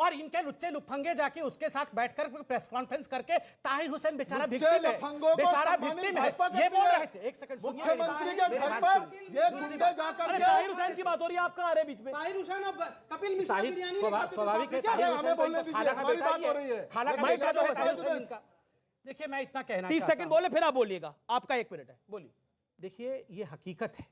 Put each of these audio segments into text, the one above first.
और इनके लुच्चे लुफंगे जाके उसके साथ बैठकर प्रेस कॉन्फ्रेंस करके ताहिर हुसैन बेचारा विक्टिम है, बेचारा विक्टिम है, ये बोल रहे थे। एक सेकंड सुनिए, मुख्यमंत्री के घर पर ये गुंडे जाकर के ताहिर हुसैन की बात हो रही है, आप कहां आ रहे बीच में? ताहिर हुसैन अब कपिल मिश्रा बिरयानी स्वाभाविक है, ताहिर हुसैन बोलने दीजिए, हमारी बात हो रही है। खाला का बेटा जो है ताहिर हुसैन का। देखिए मैं इतना कहना 30 सेकंड बोले फिर आप बोलिएगा, आपका 1 मिनट है, बोलिए। देखिए ये हकीकत है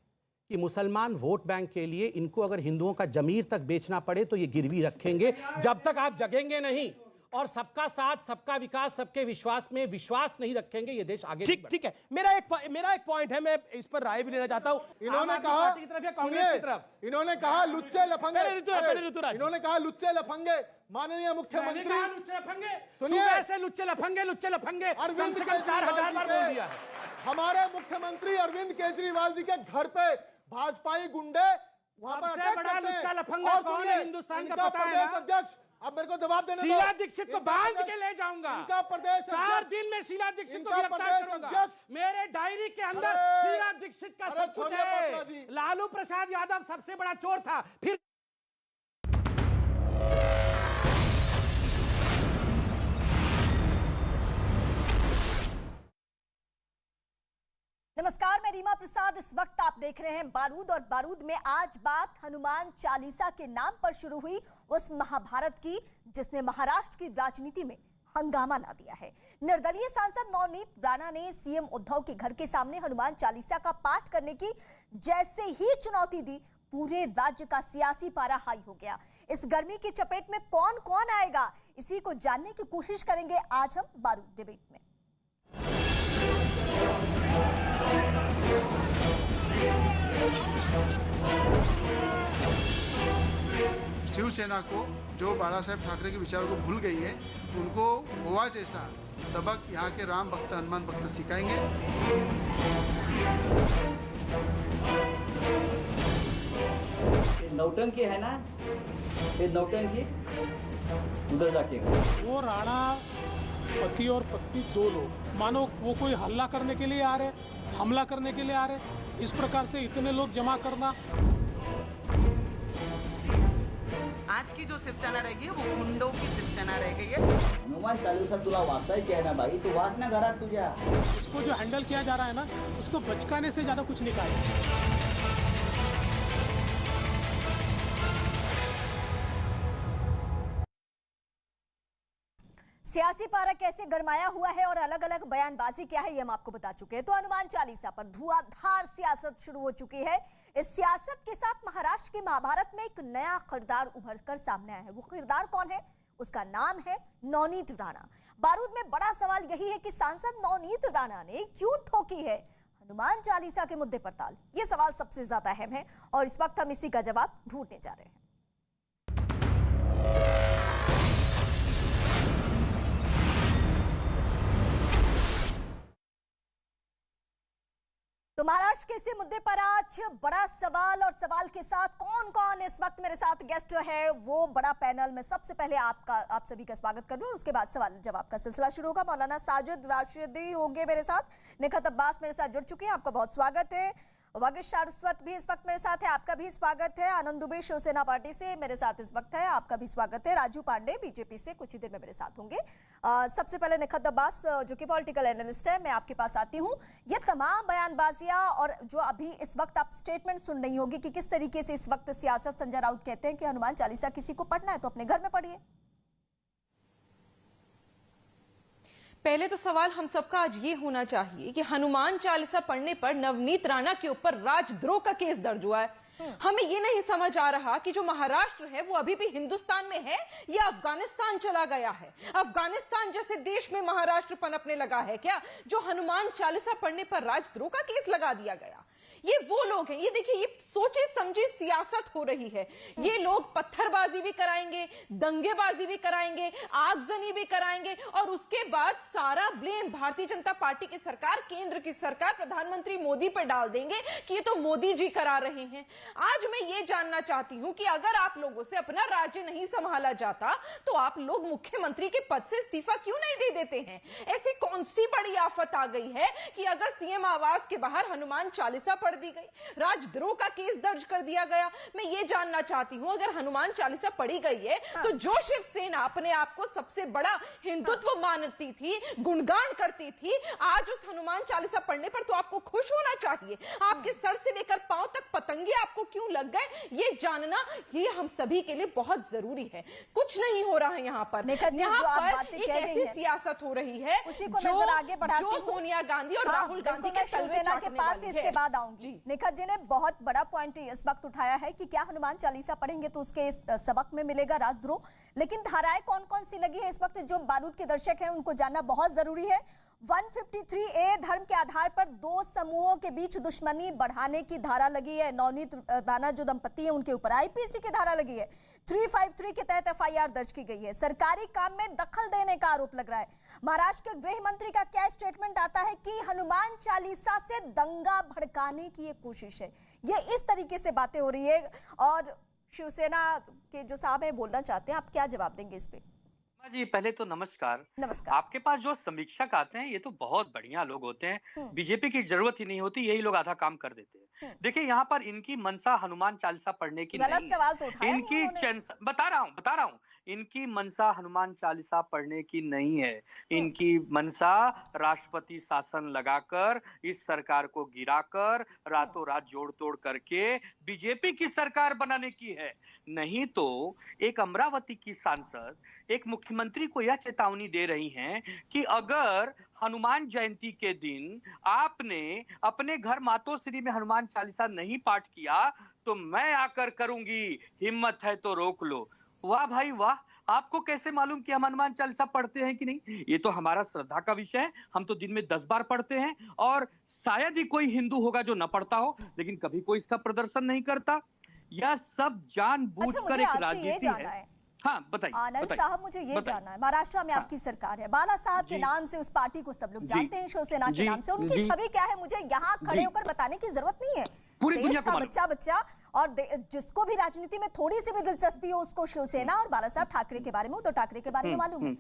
कि मुसलमान वोट बैंक के लिए इनको अगर हिंदुओं का जमीर तक बेचना पड़े तो ये गिरवी रखेंगे जब तक आप जगेंगे नहीं, और सबका साथ सबका विकास सबके विश्वास में विश्वास नहीं रखेंगे ये देश आगे। ठीक है, मेरा एक पॉइंट है, मैं इस पर राय भी लेना चाहता हूं। इन्होंने कहा कांग्रेस की तरफ, इन्होंने कहा लुच्चे लफंगे, इन्होंने कहा लुच्चे लफंगे। माननीय मुख्यमंत्री लुच्चे लफंगे, सुनिए ऐसे लुच्चे लफंगे कम से कम 4000 बार बोल दिया है। हमारे मुख्यमंत्री अरविंद केजरीवाल जी के घर पे भाजपाई गुंडे वहां पर सबसे बड़ा लुच्चा लफंगा कौन है हिंदुस्तान का पता है ना? अध्यक्ष अब मेरे को जवाब देने दो। शीला दीक्षित को बांध के ले जाऊंगा, इनका प्रदेश 4 दिन में शीला दीक्षित को गिरफ्तार करूंगा। मेरे डायरी के अंदर शीला दीक्षित का सब कुछ है। लालू प्रसाद यादव सबसे बड़ा चोर था। फिर नमस्कार, मैं रीमा प्रसाद। इस वक्त आप देख रहे हैं बारूद, और बारूद में आज बात हनुमान चालीसा के नाम पर शुरू हुई, उस महाभारत की जिसने महाराष्ट्र की राजनीति में हंगामा ला दिया है। निर्दलीय सांसद नवनीत राणा ने सीएम उद्धव के घर के सामने हनुमान चालीसा का पाठ करने की जैसे ही चुनौती दी, पूरे राज्य का सियासी पारा हाई हो गया। इस गर्मी की चपेट में कौन कौन आएगा, इसी को जानने की कोशिश करेंगे आज हम बारूद डिबेट में। शिवसेना को जो बाला साहेब ठाकरे के विचारों को भूल गई है, उनको गोवा जैसा सबक यहाँ के राम भक्त हनुमान भक्त सिखाएंगे। नौटंकी है ना, ये नौटंकी उधर जाके वो राणा पति और पत्नी 2 लोग, मानो वो कोई हल्ला करने के लिए आ रहे, हमला करने के लिए आ रहे, इस प्रकार से इतने लोग जमा करना। आज की जो शिवसेना रहेगी वो गुंडों की शिवसेना रह गई है। हनुमान चालीसा तुला वाचायची आहे ना बाई, तू वाच ना घरात तुझ्या। इसको जो हैंडल किया जा रहा है ना, उसको बचकाने से ज्यादा कुछ नहीं कहा। सियासी पारा कैसे गरमाया हुआ है और अलग अलग बयानबाजी क्या है, ये हम आपको बता चुके हैं। तो हनुमान चालीसा पर धुआंधार सियासत शुरू हो चुकी है। इस सियासत के साथ महाराष्ट्र के महाभारत में एक नया किरदार उभर कर सामने आया है। वो किरदार कौन है? उसका नाम है नवनीत राणा। बारूद में बड़ा सवाल यही है कि सांसद नवनीत राणा ने क्यों ठोकी है हनुमान चालीसा के मुद्दे पर ताल। ये सवाल सबसे ज्यादा अहम है और इस वक्त हम इसी का जवाब ढूंढने जा रहे हैं। तो महाराष्ट्र के इसी मुद्दे पर आज बड़ा सवाल, और सवाल के साथ कौन कौन इस वक्त मेरे साथ गेस्ट है, वो बड़ा पैनल में सबसे पहले आप सभी का स्वागत कर लूं और उसके बाद सवाल जवाब का सिलसिला शुरू होगा। मौलाना साजिद राशिदी होंगे मेरे साथ, निखत अब्बास मेरे साथ जुड़ चुके हैं, आपका बहुत स्वागत है। वागिश सारस्वत भी इस वक्त मेरे साथ है, आपका भी स्वागत है। आनंद दुबे शिवसेना पार्टी से मेरे साथ इस वक्त है, आपका भी स्वागत है। राजू पांडे बीजेपी से कुछ ही देर में मेरे साथ होंगे। सबसे पहले निखत अब्बास जो कि पॉलिटिकल एनालिस्ट है, मैं आपके पास आती हूँ। ये तमाम बयानबाजियां और जो अभी इस वक्त आप स्टेटमेंट सुन रही होगी कि किस तरीके से इस वक्त सियासत, संजय राउत कहते हैं कि हनुमान चालीसा किसी को पढ़ना है तो अपने घर में पढ़िए। पहले तो सवाल हम सबका आज ये होना चाहिए कि हनुमान चालीसा पढ़ने पर नवनीत राणा के ऊपर राजद्रोह का केस दर्ज हुआ है। हमें ये नहीं समझ आ रहा कि जो महाराष्ट्र है वो अभी भी हिंदुस्तान में है या अफगानिस्तान चला गया है। अफगानिस्तान जैसे देश में महाराष्ट्र पनपने लगा है क्या, जो हनुमान चालीसा पढ़ने पर राजद्रोह का केस लगा दिया गया। ये वो लोग हैं, ये देखिए, ये सोचे समझी सियासत हो रही है। ये लोग पत्थरबाजी भी कराएंगे, दंगेबाजी भी कराएंगे, आगजनी भी कराएंगे और उसके बाद सारा ब्लेम भारतीय जनता पार्टी की सरकार, केंद्र की सरकार, प्रधानमंत्री मोदी पर डाल देंगे कि ये तो मोदी जी करा रहे हैं। आज मैं ये जानना चाहती हूं कि अगर आप लोगों से अपना राज्य नहीं संभाला जाता तो आप लोग मुख्यमंत्री के पद से इस्तीफा क्यों नहीं दे देते हैं? ऐसी कौन सी बड़ी आफत आ गई है कि अगर सीएम आवास के बाहर हनुमान चालीसा पढ़ दी गई, राजद्रोह का केस दर्ज कर दिया गया। मैं ये जानना चाहती हूं, अगर हनुमान चालीसा पढ़ी गई है तो जो शिवसेना अपने आप को सबसे बड़ा हिंदुत्व मानती थी, गुणगान करती थी, आज उस हनुमान चालीसा पढ़ने पर तो आपको खुश होना चाहिए। आपके सर से लेकर पांव तक पतंगे आपको क्यों लग गए, ये जानना ये हम सभी के लिए बहुत जरूरी है। कुछ नहीं हो रहा है यहाँ पर, यहाँ पर एक ऐसी सियासत हो रही है उसी को नजर आगे बढ़ाती जो सोनिया गांधी और राहुल गांधी के शिवसेना के पास इसके बाद आऊंगी। निखत जी ने बहुत बड़ा पॉइंट इस वक्त उठाया है कि क्या हनुमान चालीसा पढ़ेंगे तो उसके सबक में मिलेगा राजद्रोह, लेकिन धाराएं कौन कौन सी लगी है इस वक्त जो बारूद के दर्शक हैं उनको जानना बहुत जरूरी है। 153A धर्म के आधार पर दो समूहों के बीच दुश्मनी बढ़ाने की धारा लगी है। नवनीत राणा जो दंपति है उनके ऊपर आईपीसी की धारा लगी है। 353 के तहत FIR दर्ज की गई है। सरकारी काम में दखल देने का आरोप लग रहा है। महाराष्ट्र के गृह मंत्री का क्या स्टेटमेंट आता है कि हनुमान चालीसा से दंगा भड़काने की एक कोशिश है। ये इस तरीके से बातें हो रही है और शिवसेना के जो साहब है बोलना चाहते हैं, आप क्या जवाब देंगे इस पे? जी पहले तो नमस्कार। नमस्कार। आपके पास जो समीक्षक आते हैं ये तो बहुत बढ़िया लोग होते हैं, बीजेपी की जरूरत ही नहीं होती, यही लोग आधा काम कर देते हैं। देखिए यहाँ पर इनकी मनसा हनुमान चालीसा पढ़ने की नहीं, सवाल तो उठाया इनकी बता रहा हूँ इनकी मनसा हनुमान चालीसा पढ़ने की नहीं है। इनकी मनसा राष्ट्रपति शासन लगाकर इस सरकार को गिराकर रातों रात जोड़ तोड़ करके बीजेपी की सरकार बनाने की है। नहीं तो एक अमरावती की सांसद एक मुख्यमंत्री को यह चेतावनी दे रही हैं कि अगर हनुमान जयंती के दिन आपने अपने घर मातोश्री में हनुमान चालीसा नहीं पाठ किया तो मैं आकर करूंगी, हिम्मत है तो रोक लो। वाह भाई वाह, आपको कैसे मालूम कि हम हनुमान चालीसा पढ़ते हैं कि नहीं? ये तो हमारा श्रद्धा का विषय है, हम तो दिन में 10 बार पढ़ते हैं और शायद ही कोई हिंदू होगा जो न पढ़ता हो, लेकिन कभी कोई इसका प्रदर्शन नहीं करता। यह सब जानबूझकर एक राजनीति है। हाँ बताइए। आनंद साहब मुझे ये जानना है, महाराष्ट्र में आपकी सरकार है, बाला साहब के नाम से उस पार्टी को सब लोग जानते हैं, शिवसेना के नाम से उनकी छवि क्या है मुझे यहाँ खड़े होकर बताने की जरूरत नहीं है। पूरी दुनिया का बच्चा और जिसको भी राजनीति में थोड़ी सी भी दिलचस्पी हो उसको शिवसेना और बाला साहब ठाकरे के बारे में, उद्धव ठाकरे के बारे में मालूम है।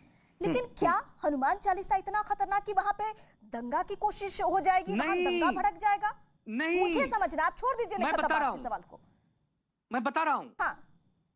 लेकिन क्या हनुमान चालीसा इतना खतरनाक कि वहां पे दंगा की कोशिश हो जाएगी, वहां दंगा भड़क जाएगा? नहीं, मुझे समझना, आप छोड़ दीजिए निखत अब्बास के सवाल को। मैं बता रहा हूँ, हाँ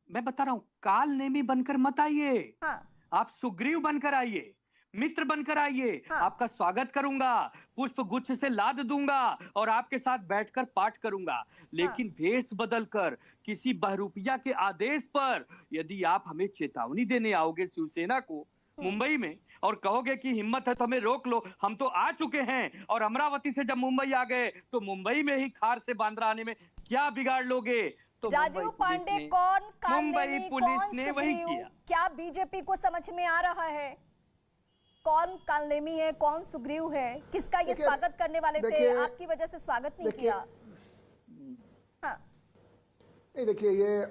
मैं बता रहा हूँ, काल नेमी बनकर मत आइए। हाँ। आप सुग्रीव बनकर आइए, मित्र बनकर आइए। हाँ। आपका स्वागत करूंगा, पुष्प गुच्छ से लाद दूंगा और आपके साथ बैठकर पाठ करूंगा। लेकिन भेष बदलकर किसी बहरूपिया के आदेश पर यदि आप हमें चेतावनी देने आओगे शिवसेना को मुंबई में और कहोगे कि हिम्मत है तो हमें रोक लो, हम तो आ चुके हैं और अमरावती से जब मुंबई आ गए तो मुंबई में ही खार से बांद्रा आने में क्या बिगाड़ लोगे? तो राजीव पांडे कौन, मुंबई पुलिस ने वही किया। क्या बीजेपी को समझ में आ रहा है कौन कालनेमी है, कौन सुग्रीव है? किसका ये स्वागत करने वाले थे, आपकी वजह से स्वागत नहीं किया? हाँ नहीं, देखिए ये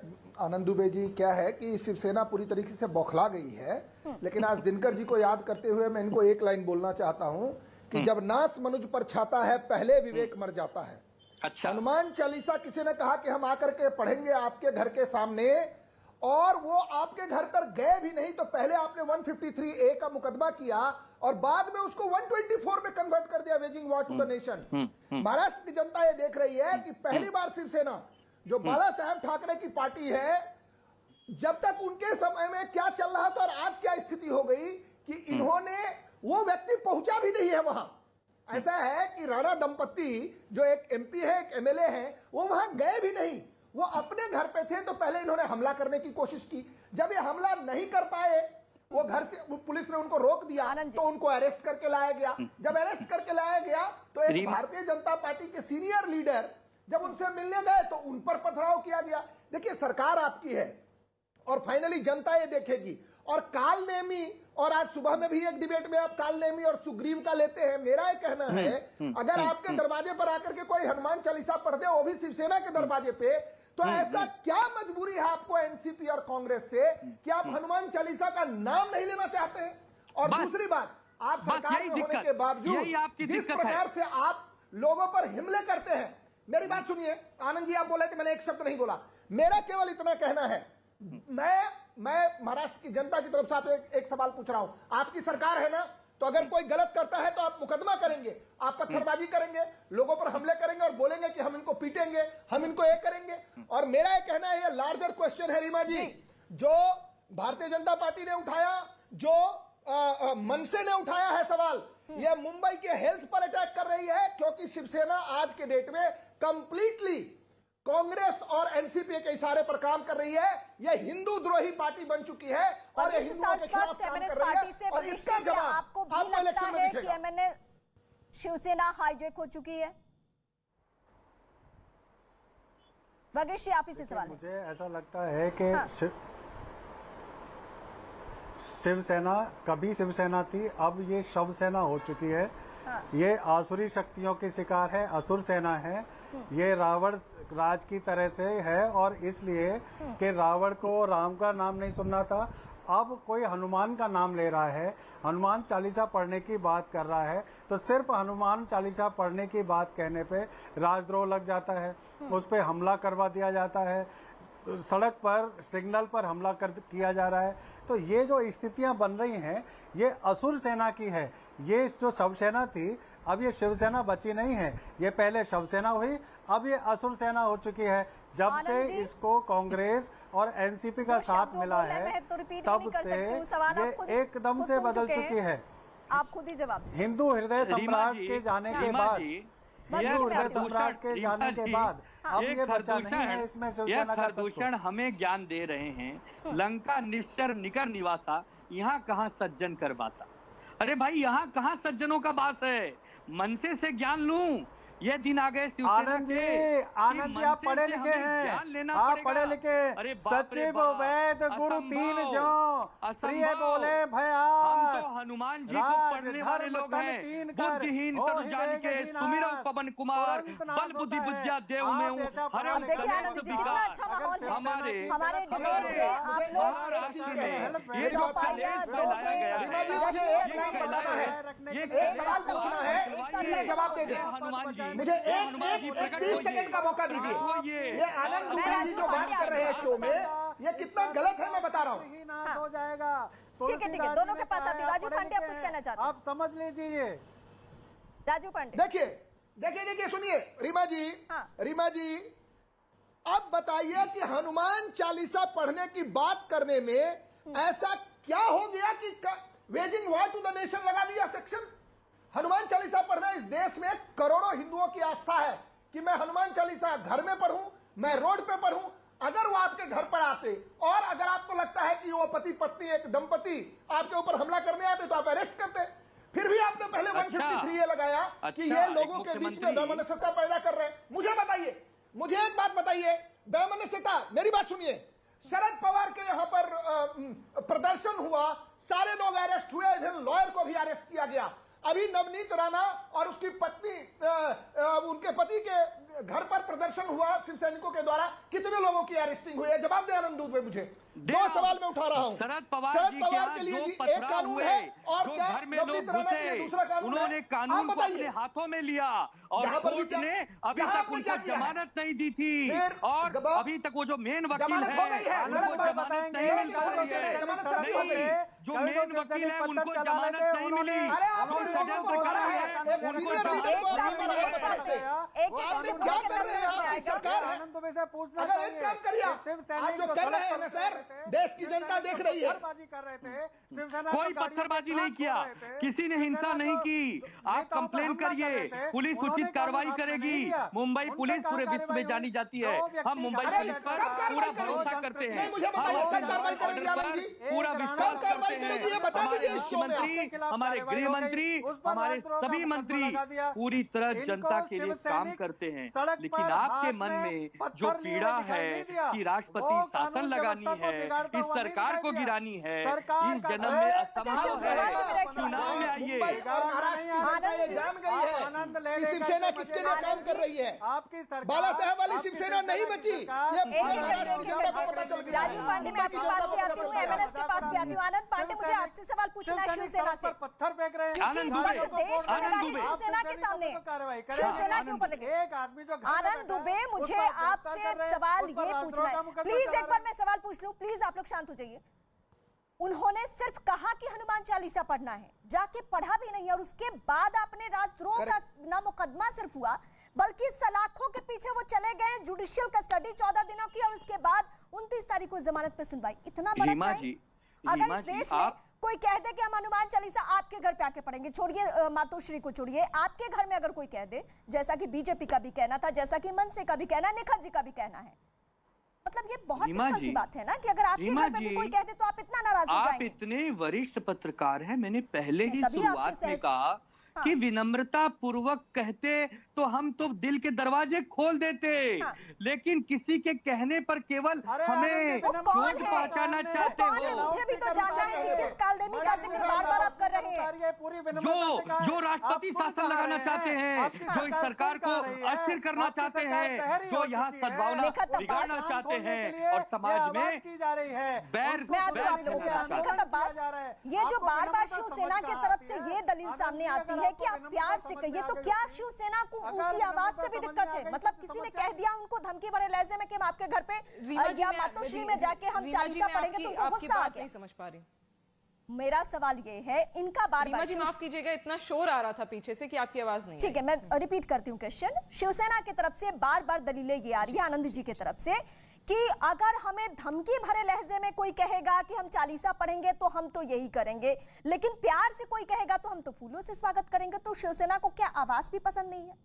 आनंद दुबे जी क्या है कि शिवसेना पूरी तरीके से बौखला गई है, लेकिन आज दिनकर जी को याद करते हुए मैं इनको एक लाइन बोलना चाहता हूं कि जब नास मनुज पर छाता है पहले विवेक मर जाता है। अच्छा। हनुमान चालीसा किसी ने कहा कि हम आकर के पढ़ेंगे आपके घर के सामने, और वो आपके घर पर गए भी नहीं तो पहले आपने 153A का मुकदमा किया और बाद में उसको 124 में कन्वर्ट कर दिया, waging war to the nation. Maharashtra की जनता ये देख रही है कि पहली बार शिवसेना जो बाला साहेब ठाकरे की पार्टी है, जब तक उनके समय में क्या चल रहा था और आज क्या स्थिति हो गई कि इन्होंने वो व्यक्ति पहुंचा भी नहीं है वहां। ऐसा है कि राणा दंपति जो एक MP है, एक MLA है, वो वहां गए भी नहीं, वो अपने घर पे थे तो पहले इन्होंने हमला करने की कोशिश की। जब ये हमला नहीं कर पाए, वो घर से पुलिस ने उनको रोक दिया तो उनको अरेस्ट करके लाया गया। जब अरेस्ट करके लाया गया तो एक भारतीय जनता पार्टी के सीनियर लीडर जब उनसे मिलने गए तो उन पर पथराव किया गया। देखिए सरकार आपकी है और फाइनली जनता ये देखेगी। और काल नेमी, और आज सुबह में भी एक डिबेट में आप काल नेमी और सुग्रीव का लेते हैं। मेरा ये कहना है अगर आपके दरवाजे पर आकर के कोई हनुमान चालीसा पढ़ दे, वो भी शिवसेना के दरवाजे पे, तो ऐसा क्या मजबूरी है आपको एनसीपी और कांग्रेस से कि आप हनुमान चालीसा का नाम नहीं लेना चाहते हैं? और दूसरी बात, आप सरकार में होने के बावजूद जिस प्रकार से आप लोगों पर हमले करते हैं, मेरी बात सुनिए आनंद जी, आप बोले थे मैंने एक शब्द नहीं बोला। मेरा केवल इतना कहना है, मैं महाराष्ट्र की जनता की तरफ से आप एक सवाल पूछ रहा हूं। आपकी सरकार है ना, तो अगर कोई गलत करता है तो आप मुकदमा करेंगे, आप पत्थरबाजी करेंगे, लोगों पर हमले करेंगे और बोलेंगे कि हम इनको पीटेंगे, हम इनको ये करेंगे। और मेरा ये कहना है, ये लार्जर क्वेश्चन है रीमा जी, जो भारतीय जनता पार्टी ने उठाया, जो मनसे ने उठाया है सवाल, ये मुंबई के हेल्थ पर अटैक कर रही है, क्योंकि शिवसेना आज के डेट में कंप्लीटली कांग्रेस और एनसीपी के इशारे पर काम कर रही है। यह हिंदू द्रोही पार्टी बन चुकी है और ये हिंदुओं के खिलाफ काम कर रही है। और इसका जवाब आपको भी लगता है कि एमएनए शिवसेना हाईजैक हो चुकी है? वगेश जी, आप इसी सवाल। मुझे ऐसा लगता है कि शिवसेना कभी शिवसेना थी, अब ये शव सेना हो चुकी है। ये आसुरी शक्तियों की शिकार है, असुर सेना है। ये रावण राज की तरह से है और इसलिए कि रावण को राम का नाम नहीं सुनना था, अब कोई हनुमान का नाम ले रहा है, हनुमान चालीसा पढ़ने की बात कर रहा है, तो सिर्फ हनुमान चालीसा पढ़ने की बात कहने पे राजद्रोह लग जाता है, उस पे हमला करवा दिया जाता है, सड़क पर सिग्नल पर हमला किया जा रहा है। तो ये जो स्थितियां बन रही हैं, ये असुर सेना की है। ये जो शिवसेना थी, अब ये शिवसेना बची नहीं है, ये पहले शिवसेना हुई, अब ये असुर सेना हो चुकी है। जब से इसको कांग्रेस और एनसीपी का साथ मिला है, तब से ये एकदम से बदल चुकी है। आप खुद ही जवाब। हिंदू हृदय सम्राट के जाने के बाद, हिंदू हृदय सम्राट के जाने के बाद अब ये बचा नहीं है इसमें शिवसेना का प्रदूषण हमें ज्ञान दे रहे हैं। लंका निश्चर निकर निवासा, यहाँ कहाँ सज्जन कर बासा। अरे भाई, यहाँ कहाँ सज्जनों का बास है? मनसे से ज्ञान लूं, ये दिन आ गए आनंद जी आप पढ़े लिखे हैं, आप पढ़े लिखे। सचिव वैद गुरु तीन जो प्रिय बोले भया, हम तो हनुमान जी को पढ़ने वाले लोग हैं। बुद्धिहीन तनु जान के सुमिरो पवन कुमार, बल बुद्धि विद्या देव में हूँ। हमारे डिबेट में आप लोग राष्ट्र में ये जो प्रदेश में लाया गया है, जवाब दे दे हनुमान जी, मुझे एक 30 सेकंड का मौका दीजिए। ये आनंद दुबे जी जो बात कर रहे हैं शो में, ये कितना गलत है मैं बता रहा हूँ। हो जाएगा। ठीक है, दोनों के पास आती। राजू पांडे, आप कुछ कहना चाहते हैं? आप समझ लीजिए। राजू पांडे, देखिए सुनिए रीमा जी, अब बताइए कि हनुमान चालीसा पढ़ने की बात करने में ऐसा क्या हो गया कि waging war to the nation लगा दिया सेक्शन? हनुमान चालीसा पढ़ना इस देश में करोड़ों हिंदुओं की आस्था है कि मैं हनुमान चालीसा घर में पढ़ूं, मैं रोड पे पढ़ूं। अगर वो आपके घर पर आते और अगर आपको लगता है कि वो पति पत्नी एक दंपति आपके ऊपर हमला करने आते तो आप अरेस्ट करते। फिर भी आपने पहले 153 ये लगाया कि ये लोगों के बीच में वैमनस्यता पैदा कर रहे हैं। मुझे एक बात बताइए, वैमनस्यता, मेरी बात सुनिए। शरद पवार के यहाँ पर प्रदर्शन हुआ, सारे लोग अरेस्ट हुए, इवन लॉयर को भी अरेस्ट किया गया। अभी नवनीत राणा और उसकी पत्नी, उनके पति के घर पर प्रदर्शन हुआ शिव सैनिकों के द्वारा, कितने लोगों की अरेस्टिंग हुई है? जवाब दे आनंद दुबे। मुझे दो सवाल मैं उठा रहा हूं। शरद पवार के लिए जी एक कानून है और जो क्या घर में लोग घुसे, दूसरा कानून उन्होंने कानून को अपने हाथों में लिया और कोर्ट ने अभी तक उनको जमानत नहीं दी थी, और अभी तक वो जो मेन वकील है उनको जमानत नहीं मिल रही है। जो मेन वकील है उनको जमानत नहीं मिली, जो षड्यंत्र कर रहे हैं उनको आनंद दुबे से पूछना चाहिए। सर, देश की जनता देख रही है। कर रहे थे, शिवसेना कोई पत्थरबाजी नहीं किया, किसी ने हिंसा नहीं की। आप कंप्लेन करिए, पुलिस उचित कार्रवाई करेगी। मुंबई पुलिस पूरे विश्व में जानी जाती है। हम मुंबई पुलिस पर पूरा भरोसा करते हैं, पूरा विश्वास करते हैं। हमारे मुख्यमंत्री, हमारे गृह मंत्री, हमारे सभी मंत्री पूरी तरह जनता के लिए काम करते हैं। लेकिन आपके मन में जो पीड़ा है कि राष्ट्रपति शासन लगानी है, इस सरकार को गिरानी है, इस जन्म में असंभव है, चुनाव में आइए। शिवसेना किसके लिए काम कर रही है? आपकी सरकार, बाला साहब वाली शिवसेना नहीं बची। राजू पांडे, मैं आपके पास भी आती हूँ, एमएनएस के पास भी आती हूँ। आनंद पांडे, मुझे आपसे सवाल पूछना है शिवसेना से। पत्थर फेंक रहे हैं देश की निगाहें शिवसेना के सामने, शिवसेना के ऊपर लगे। एक आदमी जो आनंद दुबे, मुझे आपसे सवाल ये पूछना है, प्लीज एक बार मैं सवाल पूछ लूं, प्लीज आप लोग शांत हो जाइए। उन्होंने सिर्फ कहा कि हनुमान चालीसा पढ़ना है, जाके पढ़ा भी नहीं, और उसके बाद आपने राजद्रोह का ना मुकदमा सिर्फ हुआ बल्कि सलाखों के पीछे वो चले गए, जुडिशियल कस्टडी 14 दिनों की, और उसके बाद 29 तारीख को जमानत पे सुनवाई। इतना बड़ा क्राइम। अगर इस देश में कोई कह दे कि हम हनुमान चालीसा आपके घर पे आके पढ़ेंगे, छोड़िए मातोश्री को, छोड़िए, आपके घर में अगर कोई कह दे, जैसा कि बीजेपी का भी कहना था, जैसा कि मनसे का भी कहना है, निखत जी का भी कहना है, मतलब ये बहुत सिंपल सी बात है ना कि अगर आपके घर पे भी कोई कहते तो आप इतना नाराज हो जाएंगे। आप इतने वरिष्ठ पत्रकार हैं, मैंने पहले ही शुरुआत में कहा कि विनम्रता पूर्वक कहते तो हम तो दिल के दरवाजे खोल देते, लेकिन किसी के कहने पर केवल हमें चोट पहुंचाना चाहते हो। मुझे भी तो जानना है कि किस कालनेमी का जिक्र बार-बार आप कर रहे हैं। जो राष्ट्रपति शासन लगाना चाहते हैं, जो इस सरकार को अस्थिर करना चाहते हैं, जो यहाँ सद्भावना बिगाड़ना चाहते हैं और समाज में बैर ये जो बार-बार शिवसेना की तरफ से ये दलील सामने आती है कि आप प्यार से कहिए, तो क्या शिवसेना को ऊंची आवाज से भी दिक्कत है? मतलब किसी ने कह दिया उनको धमकी भरे लहजे में कि हम आपके घर पे या मातोश्री में जाके हम चालीसा पढ़ेंगे तो उनको गुस्सा आ गया। नहीं समझ पा रही। मेरा सवाल ये है, इनका बार-बार माफ कीजिएगा, इतना शोर आ रहा था पीछे से कि आपकी आवाज नहीं। ठीक है, मैं रिपीट करती हूँ क्वेश्चन। शिवसेना की तरफ से बार-बार दलीलें ये आ रही है, आनंद जी की तरफ से, कि अगर हमें धमकी भरे लहजे में कोई कहेगा कि हम चालीसा पढ़ेंगे तो हम तो यही करेंगे, लेकिन प्यार से कोई कहेगा तो हम तो फूलों से स्वागत करेंगे। तो शिवसेना को क्या आवाज भी पसंद नहीं है?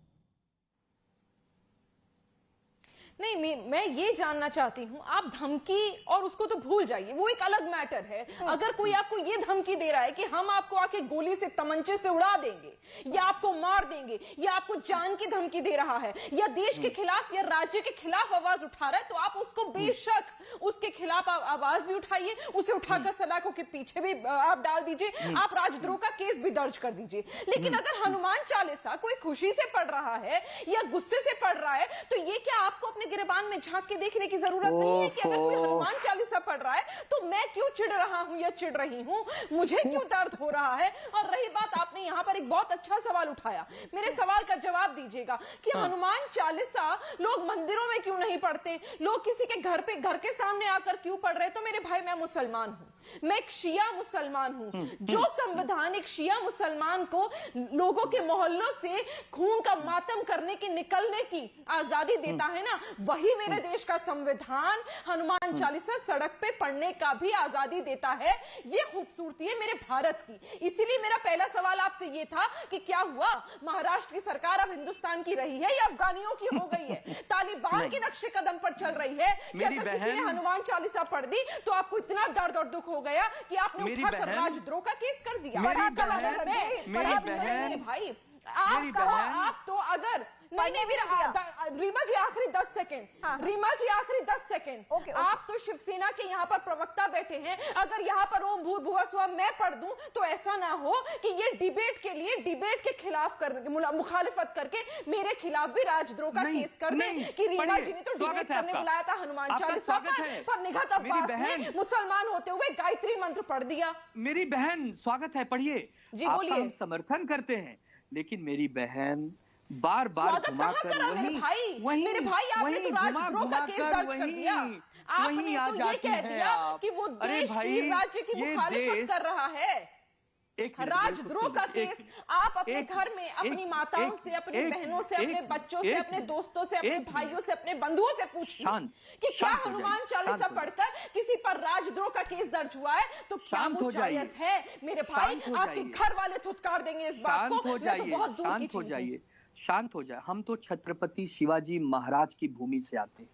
नहीं, मैं ये जानना चाहती हूँ, आप धमकी और उसको तो भूल जाइए, वो एक अलग मैटर है। अगर कोई आपको ये धमकी दे रहा है कि हम आपको आके गोली से, तमंचे से उड़ा देंगे, या आपको मार देंगे, या आपको जान की धमकी दे रहा है, या देश के खिलाफ या राज्य के खिलाफ आवाज उठा रहा है, तो आप उसको बेशक उसके खिलाफ आवाज भी उठाइए, उसे उठाकर सलाखों के पीछे भी आप डाल दीजिए, आप राजद्रोह का केस भी दर्ज कर दीजिए। लेकिन अगर हनुमान चालीसा कोई खुशी से पढ़ रहा है या गुस्से से पढ़ रहा है, तो ये क्या आपको अपने गिरबान में झांक के देखने की जरूरत नहीं है कि अगर कोई हनुमान चालीसा पढ़ रहा है तो मैं क्यों चिढ़ रहा हूं या चिढ़ रही हूं, मुझे क्यों दर्द हो रहा है? और रही बात, आपने यहां पर एक बहुत अच्छा सवाल उठाया, मेरे सवाल का जवाब दीजिएगा कि हनुमान चालीसा लोग मंदिरों में क्यों नहीं पढ़ते, लोग किसी के घर पे, घर के सामने आकर क्यों पढ़ रहे? तो मेरे भाई, मैं मुसलमान हूं, मैं एक शिया मुसलमान हूं। जो संविधान एक शिया मुसलमान को लोगों के मोहल्लों से खून का मातम करने की, निकलने की आजादी देता है ना, वही मेरे देश का संविधान हनुमान चालीसा सड़क पे पढ़ने का भी आजादी देता है। ये खूबसूरती है मेरे भारत की। इसीलिए मेरा पहला सवाल आपसे ये था कि क्या हुआ, महाराष्ट्र की सरकार अब हिंदुस्तान की रही है या अफगानियों की हो गई है, तालिबान के नक्शे कदम पर चल रही है? कि अगर किसी ने हनुमान चालीसा पढ़ दी तो आपको इतना दर्द और दुख हो गया कि आपने उठाकर राजद्रोह का केस कर दिया। भाई आप कहो, आप तो अगर नहीं रीमा जी आखिरी 10 सेकंड, रीमा जी आखिरी 10 सेकंड, आप तो शिवसेना के यहाँ पर प्रवक्ता बैठे हैं, अगर यहाँ पर ओम भूर्भुवः स्वः मैं पढ़ दूं तो ऐसा ना हो कि ये डिबेट के लिए, डिबेट के खिलाफ मुखालिफत करके मेरे खिलाफ भी राजद्रोह का केस कर दे कि रीमा जी ने तो डिबेट करने बुलाया था हनुमान चालीसा पर निघत अब्बास ने मुसलमान होते हुए गायत्री मंत्र पढ़ दिया। मेरी बहन, स्वागत है, पढ़िए जी, बोलिए। हम समर्थन करते हैं, लेकिन मेरी बहन बार बार घुमाकर मेरे भाई आपने तो राजद्रोह का केस दर्ज कर दिया, आपने तो ये कह दिया कि वो देश की, राज्य की मुखालिफत कर रहा है। राजद्रोह का केस आप अपने घर में अपनी माताओं से, अपनी बहनों से, अपने बच्चों से, अपने दोस्तों से, अपने भाइयों से, अपने बंधुओं से पूछिए कि क्या हनुमान चालीसा पढ़कर किसी पर राजद्रोह का केस दर्ज हुआ है तो क्या वो जायज है? मेरे भाई, आपके घर वाले थुतकार देंगे इस बात को, मैं तो बहुत दूर की चीज हूं। शांत हो जाए। हम तो छत्रपति शिवाजी महाराज की भूमि से आते हैं,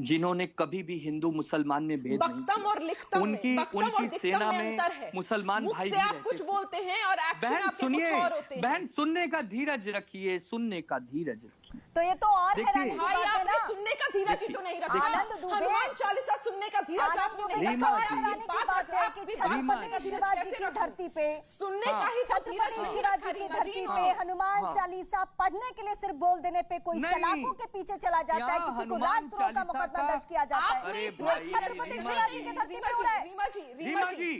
जिन्होंने कभी भी हिंदू मुसलमान में भेद नहीं किया। और लिखता उनकी सेना में मुसलमान भाई भी आप कुछ बोलते हैं और एक्शन आपके कुछ और होते हैं। बहन, सुनने का धीरज रखिए, सुनने का धीरज रखिए। तो ये तो और भाई, आपने सुनने का धीरज ही तो नहीं रखा। हनुमान चालीसा सुनने का धीरज आपने नहीं रखा। छत्रपति शिवाजी की धरती पे, सुनने का ही, छत्रपति शिवाजी की धरती पे हनुमान चालीसा पढ़ने के लिए सिर्फ बोल देने पे कोई सलाखों के पीछे चला जाता है, किसी को राजद्रोह का मुकदमा दर्ज किया जाता है। ये छत्रपति शिवाजी की धरती पे हो रहा है। रीमा जी,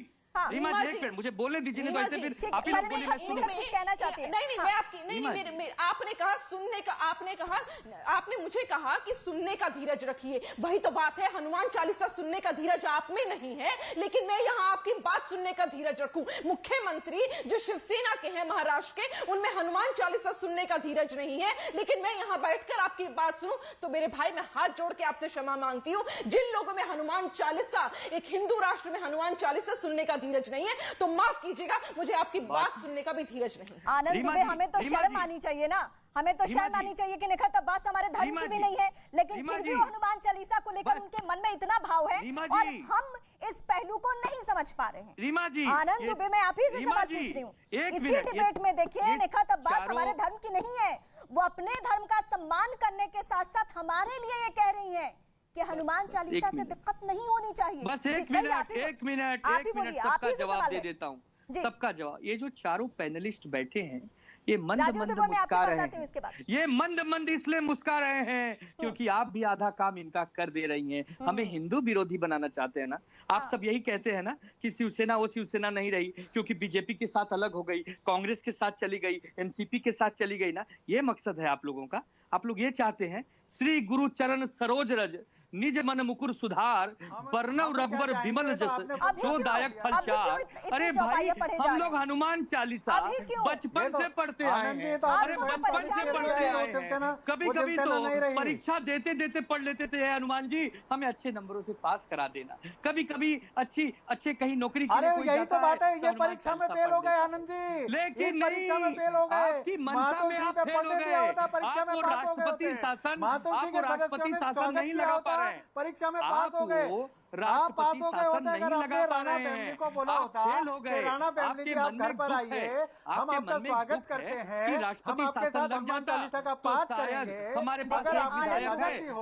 रीमा जी एक मिनट मुझे बोलने दीजिए, नहीं तो ऐसे फिर आप ही लोग बोलिए मैं सुनूं। कुछ कहना चाहती है? नहीं मैं आपकी नहीं आपने कहा सुनने का, आपने मुझे कहा कि सुनने का धीरज रखिए। वही तो बात है, हनुमान चालीसा सुनने का धीरज आप में नहीं है, लेकिन मैं यहाँ आपकी बात सुनने का धीरज रखूं। मुख्यमंत्री जो शिवसेना के हैं महाराष्ट्र के, उनमें हनुमान चालीसा सुनने का धीरज नहीं है, लेकिन मैं यहाँ बैठकर आपकी बात सुनूं तो मेरे भाई मैं हाथ जोड़ के आपसे क्षमा मांगती हूँ। जिन लोगों में हनुमान चालीसा, एक हिंदू राष्ट्र में हनुमान चालीसा सुनने का धीरज नहीं है, तो माफ कीजिएगा, मुझे आपकी बात सुनने का भी धीरज नहीं। आनंद दुबे, हमें तो शर्म आनी चाहिए ना, हमें तो शर्म आनी चाहिए कि निखत अब्बास हमारे धर्म की भी नहीं है, लेकिन फिर भी हनुमान चालीसा को लेकर उनके मन में इतना भाव है और हम इस पहलू को नहीं समझ पा रहे हैं। रीमा जी, आनंद दुबे, मैं आप ही से सवाल पूछ रही हूँ। इसी डिबेट में देखिए, निखत अब्बास हमारे धर्म की नहीं है, वो अपने धर्म का सम्मान करने के साथ साथ हमारे लिए ये कह रही है कि हनुमान चालीसा से दिक्कत नहीं होनी चाहिए। बस एक मिनट सबका जवाब दे देता हूँ, सबका जवाब। ये जो चारों पैनलिस्ट बैठे हैं, ये मंद मुस्का रहे हैं। ये मंद इसलिए मुस्का रहे हैं क्योंकि आप भी आधा काम इनका कर दे रही हैं। हमें हिंदू विरोधी बनाना चाहते हैं ना आप। सब यही कहते हैं ना कि शिवसेना वो शिवसेना नहीं रही क्योंकि बीजेपी के साथ अलग हो गई, कांग्रेस के साथ चली गई, एनसीपी के साथ चली गई ना। ये मकसद है आप लोगों का। आप लोग ये चाहते हैं श्री गुरु चरण सरोज रज निज मन मुकुर सुधार वर्णव रघुबर विमल जस जो दायक फल चार। अरे भाई, हम लोग हनुमान चालीसा बचपन से पढ़ते आए हैं। अरे बचपन से पढ़ते आए हैं। कभी कभी तो परीक्षा देते देते पढ़ लेते थे, हनुमान जी हमें अच्छे नंबरों से पास करा देना। कभी कभी अच्छे कहीं नौकरी के लिए कोई यही तो बात है, ये परीक्षा में फेल हो गए आनंद जी, लेकिन परीक्षा में फेल हो गए। आपकी मनसा में आप फेल हो गए। आपको राष्ट्रपति शासन, आपको राष्ट्रपति शासन नहीं लगा पा रहे हैं, परीक्षा में पास हो गए। आप पास हो गए होते अगर आपने राणा फैमिली को बोला होता कि राणा फैमिली जी आप घर पर आइए, हम आपका स्वागत करते हैं, हम आपके साथ हनुमान चालीसा का पाठ करेंगे। हमारे पास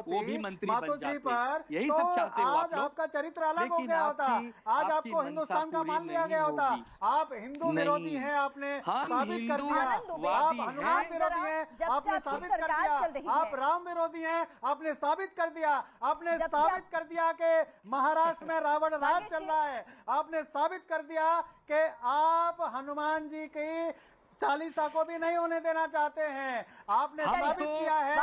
वो भी मंत्री बन जाते, पर यही तो सब चाहते हो आज आपका चरित्र अलग हो गया होता, आज आपको हिंदुस्तान का मान लिया गया होता। आप हिंदू विरोधी हैं, आपने साबित कर दिया। आप हनुमान विरोधी हैं, आपने साबित कर दिया। आप राम विरोधी हैं, आपने साबित कर दिया। आपने साबित कर दिया कि महाराष्ट्र में रावण राज चल रहा है। आपने साबित कर दिया कि आप हनुमान जी की चालीसा को भी नहीं होने देना चाहते हैं। आपने साबित किया है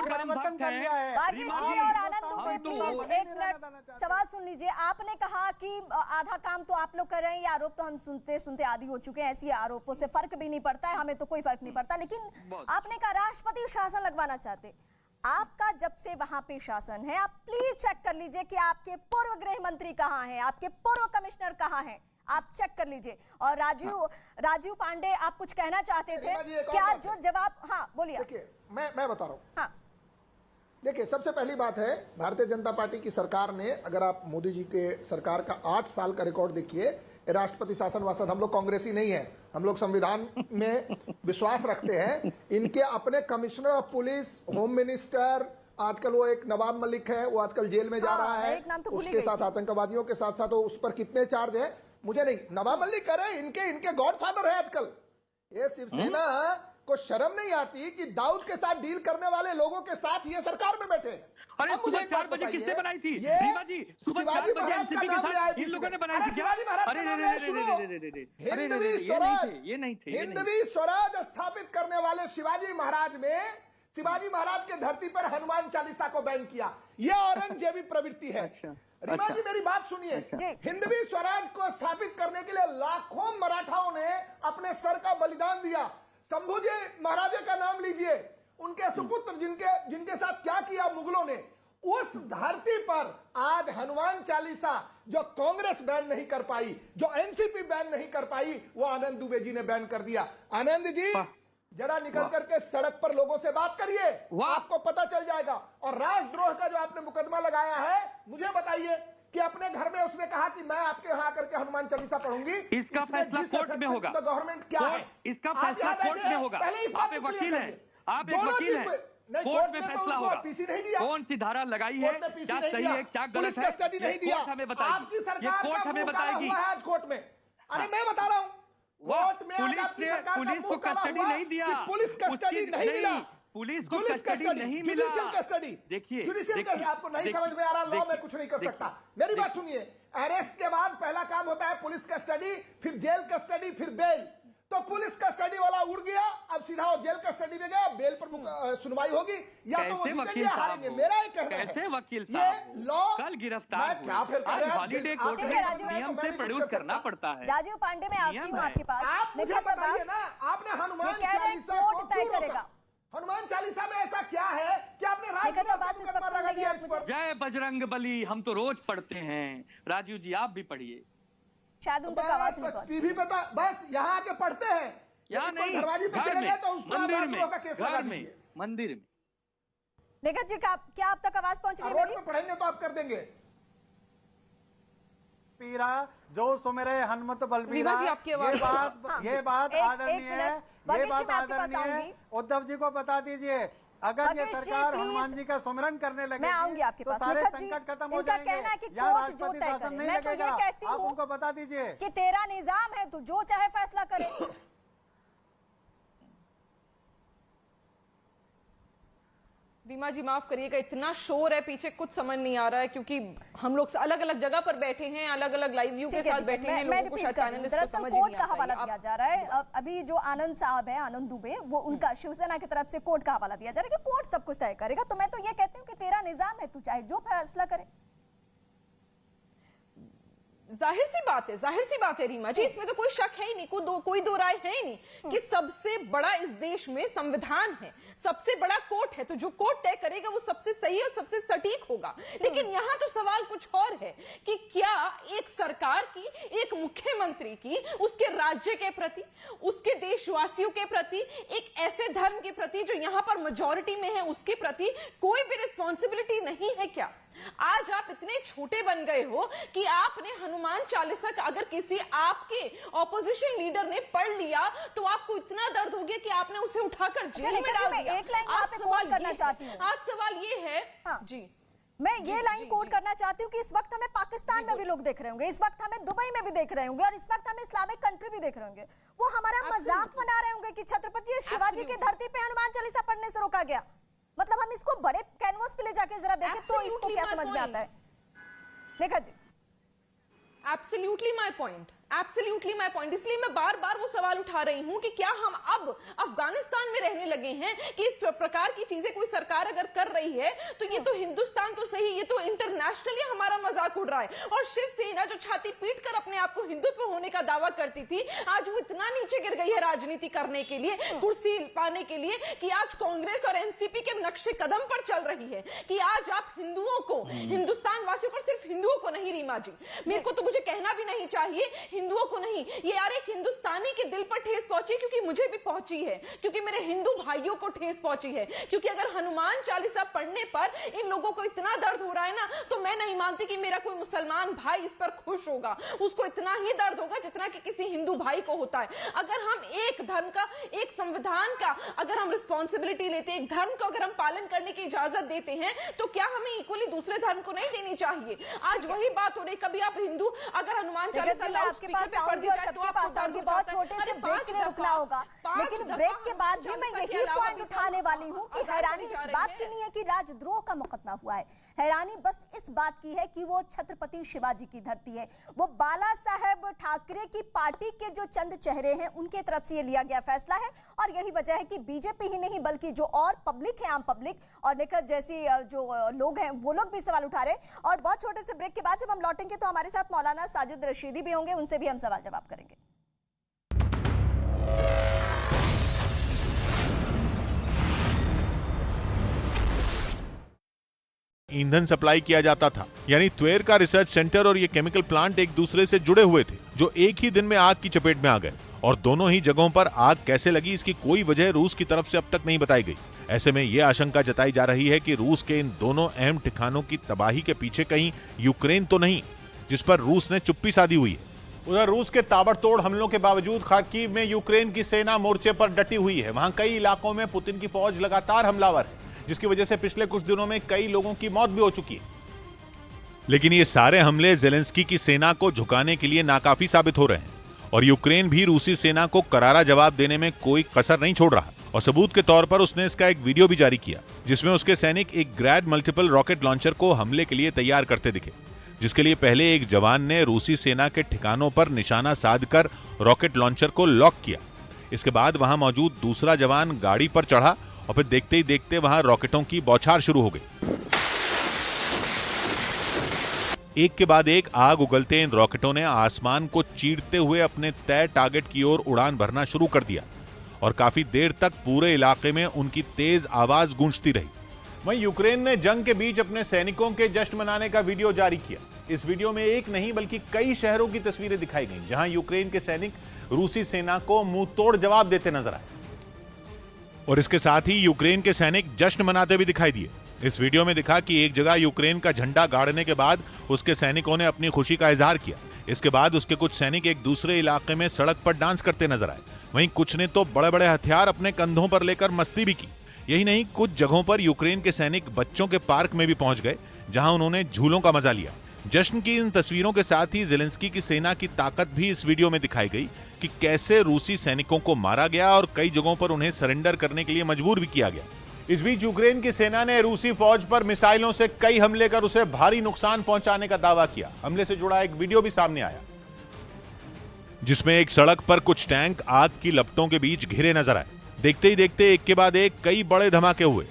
परिवर्तन कर लिया है। भाग्यश्री और आनंद दुबे, प्लीज एक मिनट सवाल सुन लीजिए। आपने कहा कि आधा काम तो आप लोग कर रहे हैं, ये आरोप तो हम सुनते सुनते आदी हो चुके हैं। ऐसी आरोपों से फर्क भी नहीं पड़ता है, हमें तो कोई फर्क नहीं पड़ता। लेकिन आपने कहा राष्ट्रपति शासन लगवाना चाहते, आपका जब से वहां पे शासन है, आप प्लीज चेक कर लीजिए कि आपके पूर्व गृह मंत्री कहां हैं, आपके पूर्व कमिश्नर कहां हैं, आप चेक कर लीजिए। और राजीव पांडे, आप कुछ कहना चाहते थे क्या? जो जवाब, हाँ बोलिए। देखिए, मैं बता रहा हूं। हाँ देखिए, सबसे पहली बात है, भारतीय जनता पार्टी की सरकार ने, अगर आप मोदी जी के सरकार का 8 साल का रिकॉर्ड देखिए, राष्ट्रपति शासन वासन, हम लोग कांग्रेसी नहीं है, हम लोग संविधान में विश्वास रखते हैं। इनके अपने commissioner of police, home minister, आजकल वो एक नवाब मलिक है, वो आजकल जेल में जा रहा है, उसके साथ आतंकवादियों के साथ साथ उस पर कितने चार्ज है मुझे नहीं, नवाब मलिक कह रहे, इनके गॉडफादर है आजकल। ये शिवसेना को शर्म नहीं आती कि दाऊद के साथ डील करने वाले लोगों के साथ ये सरकार में बैठे। अरे सुबह 4 बजे किसने बनाई थी? रीमा जी, सुबह 4 बजे एनसीपी के साथ इन लोगों ने बनाई थी क्या? अरे ये नहीं थे। हिंदवी स्वराज स्थापित करने वाले शिवाजी महाराज में, शिवाजी महाराज के धरती पर हनुमान चालीसा को बैन किया। यह औरंगजेबी प्रवृत्ति है। रीमा जी मेरी बात सुनिए। हिंदवी स्वराज को स्थापित करने के लिए लाखों मराठाओं ने अपने सर का बलिदान दिया। शंभुजी महाराजा का नाम लीजिए, उनके सुपुत्र जिनके साथ क्या किया मुगलों ने। उस धरती पर आज हनुमान चालीसा जो कांग्रेस बैन नहीं कर पाई, जो एनसीपी बैन नहीं कर पाई, वो आनंद दुबे जी ने बैन कर दिया। आनंद जी जरा निकल करके सड़क पर लोगों से बात करिए, आपको पता चल जाएगा। और राजद्रोह का जो आपने मुकदमा लगाया है, मुझे बताइए कि अपने घर में उसने कहा कि मैं आपके यहाँ करके हनुमान चालीसा पढ़ूंगी। इसका फैसला कोर्ट में होगा। गवर्नमेंट क्या है? इसका फैसला कोर्ट में होगा। आप एक वकील हैं, आप एक वकील हैं, कोर्ट में फैसला होगा। कौन सी धारा लगाई है, क्या सही है, क्या गलत है, कोर्ट हमें बताएगी। ये कोर्ट हमें बताएगी। आज कोर्ट में, अरे मैं बता रहा हूँ, कोर्ट में पुलिस को कस्टडी नहीं दिया, पुलिस कस्टडी नहीं मिला, पुलिस को कस्टडी नहीं मिला। देखिए, आपको नहीं समझ में आ रहा, लॉ में कुछ नहीं कर सकता। मेरी बात सुनिए, अरेस्ट के बाद पहला काम होता है पुलिस कस्टडी, फिर जेल कस्टडी, फिर बेल। तो पुलिस कस्टडी वाला उड़ गया, अब सीधा वो जेल कस्टडी में गया, बेल पर सुनवाई होगी, या तो वो जीतेंगे या हारेंगे। मेरा ये कहना है, कैसे वकील ये साहब लॉ कल गिरफ्तार क्या फिर आज हॉलीडे कोर्ट में नियम से प्रोड्यूस करना पड़ता है। राजीव पांडे, मैं आती हूँ आपके पास। आप मुझे निखत बताइए अब्बास, ना, आपने हनुमान ये कह रहे हैं चालीसा कोर्ट को तय क्यों करेगा। रोका? हनुमान चालीसा में ऐसा क्या है कि आपने निखत अब्बास इस वक्त सुन रही हैं आप मुझे? जय बजरंग बली हम तो रोज पढ़ते हैं। राजीव जी आप भी पढ़िए। शायद उन तक आवाज नहीं पहुंची। टीवी पे बस यहाँ आके पढ़ते हैं, यहाँ नहीं, दरवाजे पे घर चले में, गए तो उसको मंदिर में, का केस लगा घर में, दीजिए। मंदिर में। निखत जी, क्या आप तक आवाज पहुंच रही है रोड मेरी? पे पढ़ेंगे तो आप कर देंगे। पीरा जो सुमेरे हनुमत बलबीरा, रीमा जी, आपकी आवाज- ये बात आदरणीय है, ये वकील बात जी, मैं आपके पास आदरणीय है। आऊंगी। उद्धव जी को बता दीजिए, अगर ये वकील जी, सरकार प्लीज, हनुमान जी का सुमिरन करने लगेगी मैं आऊंगी आपके तो पास। सारे निखत जी, संकट खत्म हो इनका जाएंगे। कहना है कि यहाँ कोर्ट जो राष्ट्रपति तय शासन करे। नहीं मैं तो ये लगेगा। कहती आप हूँ उनको बता दीजिए कि तेरा निजाम है, तू जो चाहे फैसला करे। रीमा जी माफ करिएगा, इतना शोर है पीछे, कुछ समझ नहीं आ रहा है, क्योंकि हम लोग अलग अलग जगह पर बैठे हैं, अलग अलग लाइव व्यू के साथ बैठे हैं। मैं लोगों को रिपीट शायद कर रही हूँ, पैनलिस्ट को दरअसल समझ ही कोर्ट नहीं का आता हवाला है। दिया जा रहा है। अभी जो आनंद साहब है, आनंद दुबे, वो उनका शिवसेना की तरफ से कोर्ट का हवाला दिया जा रहा है कि कोर्ट सब कुछ तय करेगा। तो मैं तो ये कहती हूँ कि तेरा निजाम है, तू चाहे जो फैसला करे। जाहिर सी बात है रीमा जी, इसमें तो कोई शक है ही नहीं, कोई दो राय है ही नहीं कि सबसे बड़ा इस देश में संविधान है, सबसे बड़ा कोर्ट है, तो जो कोर्ट तय करेगा वो सबसे सही और सबसे सटीक होगा। लेकिन यहाँ तो सवाल कुछ और है कि क्या एक सरकार की, एक मुख्यमंत्री की, उसके राज्य के प्रति, उसके देशवासियों के प्रति, एक ऐसे धर्म के प्रति जो यहाँ पर मेजॉरिटी में है, उसके प्रति कोई भी रिस्पॉन्सिबिलिटी नहीं है क्या? आज आप इतने छोटे बन गए हो कि आपने हनुमान चालीसा का अगर किसी आपके ऑपोजिशन लीडर ने पढ़ लिया तो आपको इतना दर्द हो गया कि आपने उसे उठाकर जेल में डाल दिया। एक लाइन यहाँ पे कोट करना चाहती हूँ। आज सवाल ये है, हाँ, जी मैं ये लाइन कोट करना चाहती हूँ कि इस वक्त हमें पाकिस्तान में भी लोग देख रहे होंगे, इस वक्त हमें दुबई में भी देख रहे होंगे, और इस वक्त हमें इस्लामिक कंट्री भी देख रहे होंगे। वो हमारा मजाक बना रहे होंगे कि छत्रपति शिवाजी की धरती पे हनुमान चालीसा पढ़ने से रोका गया। मतलब हम इसको बड़े कैनवास पे ले जाके जरा देखें तो इसको क्या समझ में आता है। देखा जी, एब्सोल्युटली माय पॉइंट। इसलिए मैं बार बार वो सवाल उठा रही हूं कि क्या हम अब अफगानिस्तान में रहने लगे हैं कि इस प्रकार की चीजें कोई सरकार अगर कर रही है तो ये तो हिंदुस्तान तो सही, ये तो इंटरनेशनली हमारा मजाक उड़ रहा है। और शिवसेना जो छाती पीट कर अपने आप को हिंदुत्व होने का दावा करती थी, आज वो इतना नीचे गिर गई है राजनीति करने के लिए, कुर्सी पाने के लिए, कि आज कांग्रेस और एनसीपी के नक्शे कदम पर चल रही है कि आज आप हिंदुओं को, हिंदुस्तान वासियों को, सिर्फ हिंदुओं को नहीं रीमा जी, मेरे को तो मुझे कहना भी नहीं चाहिए, हिंदुओं को नहीं, ये यार एक हिंदुस्तानी के दिल पर ठेस पहुंची, क्योंकि मुझे भी पहुंची है, क्योंकि मेरे हिंदू भाइयों को ठेस पहुंची है। क्योंकि अगर हनुमान चालीसा पढ़ने पर इन लोगों को इतना दर्द हो रहा है ना, तो मैं नहीं मानती कि मेरा कोई मुसलमान भाई इस पर खुश होगा। उसको इतना ही दर्द होगा जितना कि किसी हिंदू भाई को होता है। अगर हम एक धर्म का, एक संविधान का अगर हम रिस्पॉन्सिबिलिटी लेते हैं, एक धर्म को अगर हम पालन करने की इजाजत देते हैं, तो क्या हमें इक्वली दूसरे धर्म को नहीं देनी चाहिए? आज वही बात हो रही, कभी आप हिंदू अगर हनुमान चालीसा लाउड स्पीकर पे पढ़ दी जाए तो आपको दर्द हो बहुत जाता है। छोटे से ब्रेक के लिए रुकना होगा, लेकिन ब्रेक के बाद भी मैं यही पॉइंट उठाने वाली हूँ कि हैरानी इस बात की नहीं है कि राजद्रोह का मुकदमा हुआ है, हैरानी बस इस बात की है कि वो छत्रपति शिवाजी की धरती है, वो बाला साहेब ठाकरे की पार्टी के जो चंद चेहरे हैं उनके तरफ से ये लिया गया फैसला है। और यही वजह है कि बीजेपी ही नहीं बल्कि जो और पब्लिक है, आम पब्लिक और निखत जैसी जो लोग हैं वो लोग भी सवाल उठा रहे हैं। और बहुत छोटे से ब्रेक के बाद जब हम लौटेंगे तो हमारे साथ मौलाना साजिद रशीदी भी होंगे, उनसे भी हम सवाल जवाब करेंगे। ईंधन सप्लाई किया जाता था, यानी त्वेर का रिसर्च सेंटर और ये केमिकल प्लांट एक दूसरे से जुड़े हुए थे, जो एक ही दिन में आग की चपेट में आ गए। और दोनों ही जगहों पर आग कैसे लगी, इसकी कोई वजह रूस की तरफ से अब तक नहीं बताई गई। ऐसे में यह आशंका जताई जा रही है कि रूस के इन दोनों अहम ठिकानों की तबाही के पीछे कहीं यूक्रेन तो नहीं, जिस पर रूस ने चुप्पी साधी हुई है। उधर रूस के ताबड़तोड़ हमलों के बावजूद खार्किव में यूक्रेन की सेना मोर्चे पर डटी हुई है। वहां कई इलाकों में पुतिन की फौज लगातार हमलावर है, जिसकी वजह से पिछले कुछ दिनों में कई लोगों की मौत भी हो चुकी है। लेकिन ये सारे हमले जेलेंस्की की सेना को झुकाने के लिए नाकाफी साबित हो रहे हैं और यूक्रेन भी रूसी सेना को करारा जवाब देने में कोई कसर नहीं छोड़ रहा। और सबूत के तौर पर उसने इसका एक वीडियो भी जारी किया, जिसमें उसके सैनिक एक ग्रैड मल्टीपल रॉकेट लॉन्चर को हमले के लिए तैयार करते दिखे, जिसके लिए पहले एक जवान ने रूसी सेना के ठिकानों पर निशाना साधकर रॉकेट लॉन्चर को लॉक किया। इसके बाद वहां मौजूद दूसरा जवान गाड़ी पर चढ़ा और फिर देखते ही देखते वहां रॉकेटों की बौछार शुरू हो गई। एक के बाद एक आग उगलते इन रॉकेटों ने आसमान को चीरते हुए अपने तय टारगेट की ओर उड़ान भरना शुरू कर दिया और काफी देर तक पूरे इलाके में उनकी तेज आवाज गूंजती रही। वहीं यूक्रेन ने जंग के बीच अपने सैनिकों के जश्न मनाने का वीडियो जारी किया। इस वीडियो में एक नहीं बल्कि कई शहरों की तस्वीरें दिखाई गईं, जहां यूक्रेन के सैनिक रूसी सेना को मुंह तोड़ जवाब देते नजर आए। और इसके साथ ही यूक्रेन के सैनिक जश्न मनाते भी दिखाई दिए। इस वीडियो में दिखा कि एक जगह यूक्रेन का झंडा गाड़ने के बाद उसके सैनिकों ने अपनी खुशी का इजहार किया। इसके बाद उसके कुछ सैनिक एक दूसरे इलाके में सड़क पर डांस करते नजर आए। वहीं कुछ ने तो बड़े बड़े हथियार अपने कंधों पर लेकर मस्ती भी की। यही नहीं, कुछ जगहों पर यूक्रेन के सैनिक बच्चों के पार्क में भी पहुंच गए, जहां उन्होंने झूलों का मजा लिया। जश्न की इन तस्वीरों के साथ ही ज़ेलेंस्की की सेना की ताकत भी इस वीडियो में दिखाई गई कि कैसे रूसी सैनिकों को मारा गया और कई जगहों पर उन्हें सरेंडर करने के लिए मजबूर भी किया गया। इस बीच यूक्रेन की सेना ने रूसी फौज पर मिसाइलों से कई हमले कर उसे भारी नुकसान पहुंचाने का दावा किया। हमले से जुड़ा एक वीडियो भी सामने आया, जिसमें एक सड़क पर कुछ टैंक आग की लपटों के बीच घिरे नजर आए। देखते ही देखते एक के बाद एक कई बड़े धमाके हुए।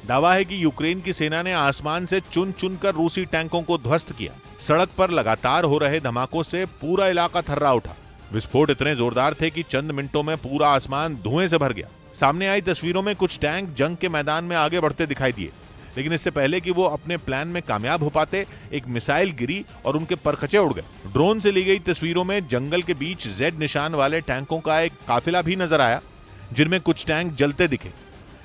दावा है कि यूक्रेन की सेना ने आसमान से चुन चुनकर रूसी टैंकों को ध्वस्त किया। सड़क पर लगातार हो रहे धमाकों से पूरा इलाका थर्रा उठा। विस्फोट इतने जोरदार थे कि चंद मिनटों में पूरा आसमान धुएं से भर गया। सामने आई तस्वीरों में कुछ टैंक जंग के मैदान में आगे बढ़ते दिखाई दिए, लेकिन इससे पहले कि वो अपने प्लान में कामयाब हो पाते, एक मिसाइल गिरी और उनके परखचे उड़ गए। ड्रोन से ली गई तस्वीरों में जंगल के बीच जेड निशान वाले टैंकों का एक काफिला भी नजर आया, जिनमें कुछ टैंक जलते दिखे।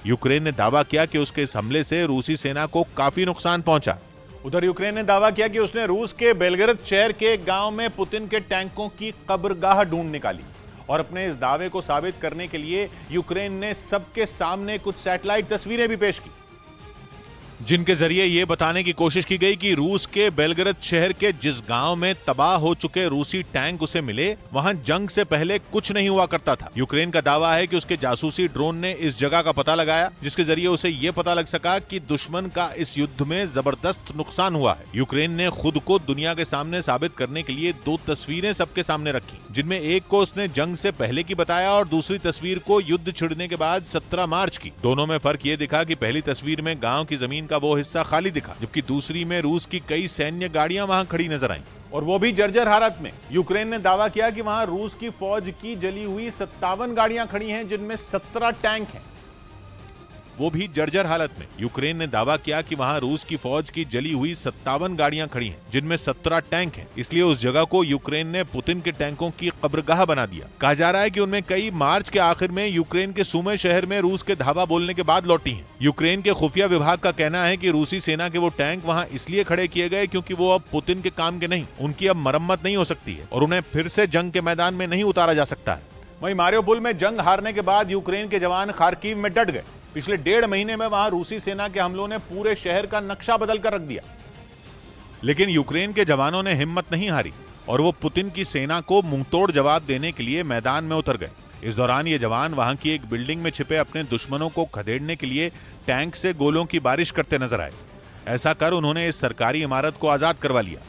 यूक्रेन ने दावा किया कि उसके इस हमले से रूसी सेना को काफी नुकसान पहुंचा। उधर यूक्रेन ने दावा किया कि उसने रूस के बेलग्रेद शहर के एक गांव में पुतिन के टैंकों की कब्रगाह ढूंढ निकाली और अपने इस दावे को साबित करने के लिए यूक्रेन ने सबके सामने कुछ सैटेलाइट तस्वीरें भी पेश की, जिनके जरिए यह बताने की कोशिश की गई कि रूस के बेलग्रेद शहर के जिस गांव में तबाह हो चुके रूसी टैंक उसे मिले, वहां जंग से पहले कुछ नहीं हुआ करता था। यूक्रेन का दावा है कि उसके जासूसी ड्रोन ने इस जगह का पता लगाया, जिसके जरिए उसे यह पता लग सका कि दुश्मन का इस युद्ध में जबरदस्त नुकसान हुआ है। यूक्रेन ने खुद को दुनिया के सामने साबित करने के लिए 2 तस्वीरें सबके सामने रखी, जिनमें एक को उसने जंग से पहले की बताया और दूसरी तस्वीर को युद्ध छिड़ने के बाद 17 मार्च की। दोनों में फर्क ये दिखा कि पहली तस्वीर में गांव की जमीन का वो हिस्सा खाली दिखा, जबकि दूसरी में रूस की कई सैन्य गाड़ियां वहां खड़ी नजर आईं, और वो भी जर्जर हालत में। यूक्रेन ने दावा किया कि वहां रूस की फौज की जली हुई 57 गाड़ियां खड़ी हैं, जिनमें 17 टैंक हैं। वो भी जर्जर हालत में। यूक्रेन ने दावा किया कि वहां रूस की फौज की जली हुई 57 गाड़ियां खड़ी हैं, जिनमें 17 टैंक हैं। इसलिए उस जगह को यूक्रेन ने पुतिन के टैंकों की कब्रगाह बना दिया। कहा जा रहा है कि उनमें कई मार्च के आखिर में यूक्रेन के सुमे शहर में रूस के धावा बोलने के बाद लौटी हैं। यूक्रेन के खुफिया विभाग का कहना है कि रूसी सेना के वो टैंक वहां इसलिए खड़े किए गए क्योंकि वो अब पुतिन के काम के नहीं, उनकी अब मरम्मत नहीं हो सकती है और उन्हें फिर से जंग के मैदान में नहीं उतारा जा सकता है। वहीं मारियोपोल में जंग हारने के बाद यूक्रेन के जवान खार्किव में डट गए। पिछले 1.5 महीने में वहां रूसी सेना के हमलों ने पूरे शहर का नक्शा बदल कर रख दिया, लेकिन यूक्रेन के जवानों ने हिम्मत नहीं हारी और वो पुतिन की सेना को मुंहतोड़ जवाब देने के लिए मैदान में उतर गए। इस दौरान ये जवान वहां की एक बिल्डिंग में छिपे अपने दुश्मनों को खदेड़ने के लिए टैंक से गोलों की बारिश करते नजर आए। ऐसा कर उन्होंने इस सरकारी इमारत को आजाद करवा लिया।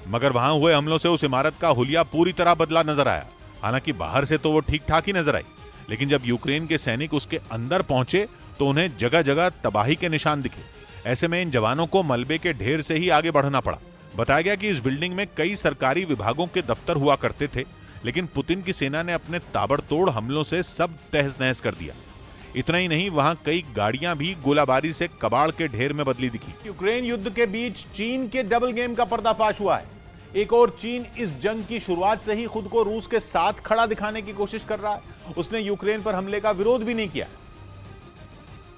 मगर वहां हुए हमलों से उस इमारत का हुलिया पूरी तरह बदला नजर आया। हालांकि बाहर से तो वो ठीक ठाक ही नजर आई, लेकिन जब यूक्रेन के सैनिक उसके अंदर पहुंचे तो उन्हें जगह जगह तबाही के निशान दिखे। ऐसे में इन जवानों को मलबे के ढेर से ही आगे बढ़ना पड़ा। बताया गया कि इस बिल्डिंग में कई सरकारी विभागों के दफ्तर हुआ करते थे, लेकिन पुतिन की सेना ने अपने ताबड़तोड़ हमलों से सब तहस नहस कर दिया। इतना ही नहीं, वहां कई गाड़ियां भी गोलाबारी से कबाड़ के ढेर में बदली दिखी। यूक्रेन युद्ध के बीच चीन के डबल गेम का पर्दाफाश हुआ है। एक और चीन इस जंग की शुरुआत से ही खुद को रूस के साथ खड़ा दिखाने की कोशिश कर रहा है। उसने यूक्रेन पर हमले का विरोध भी नहीं किया,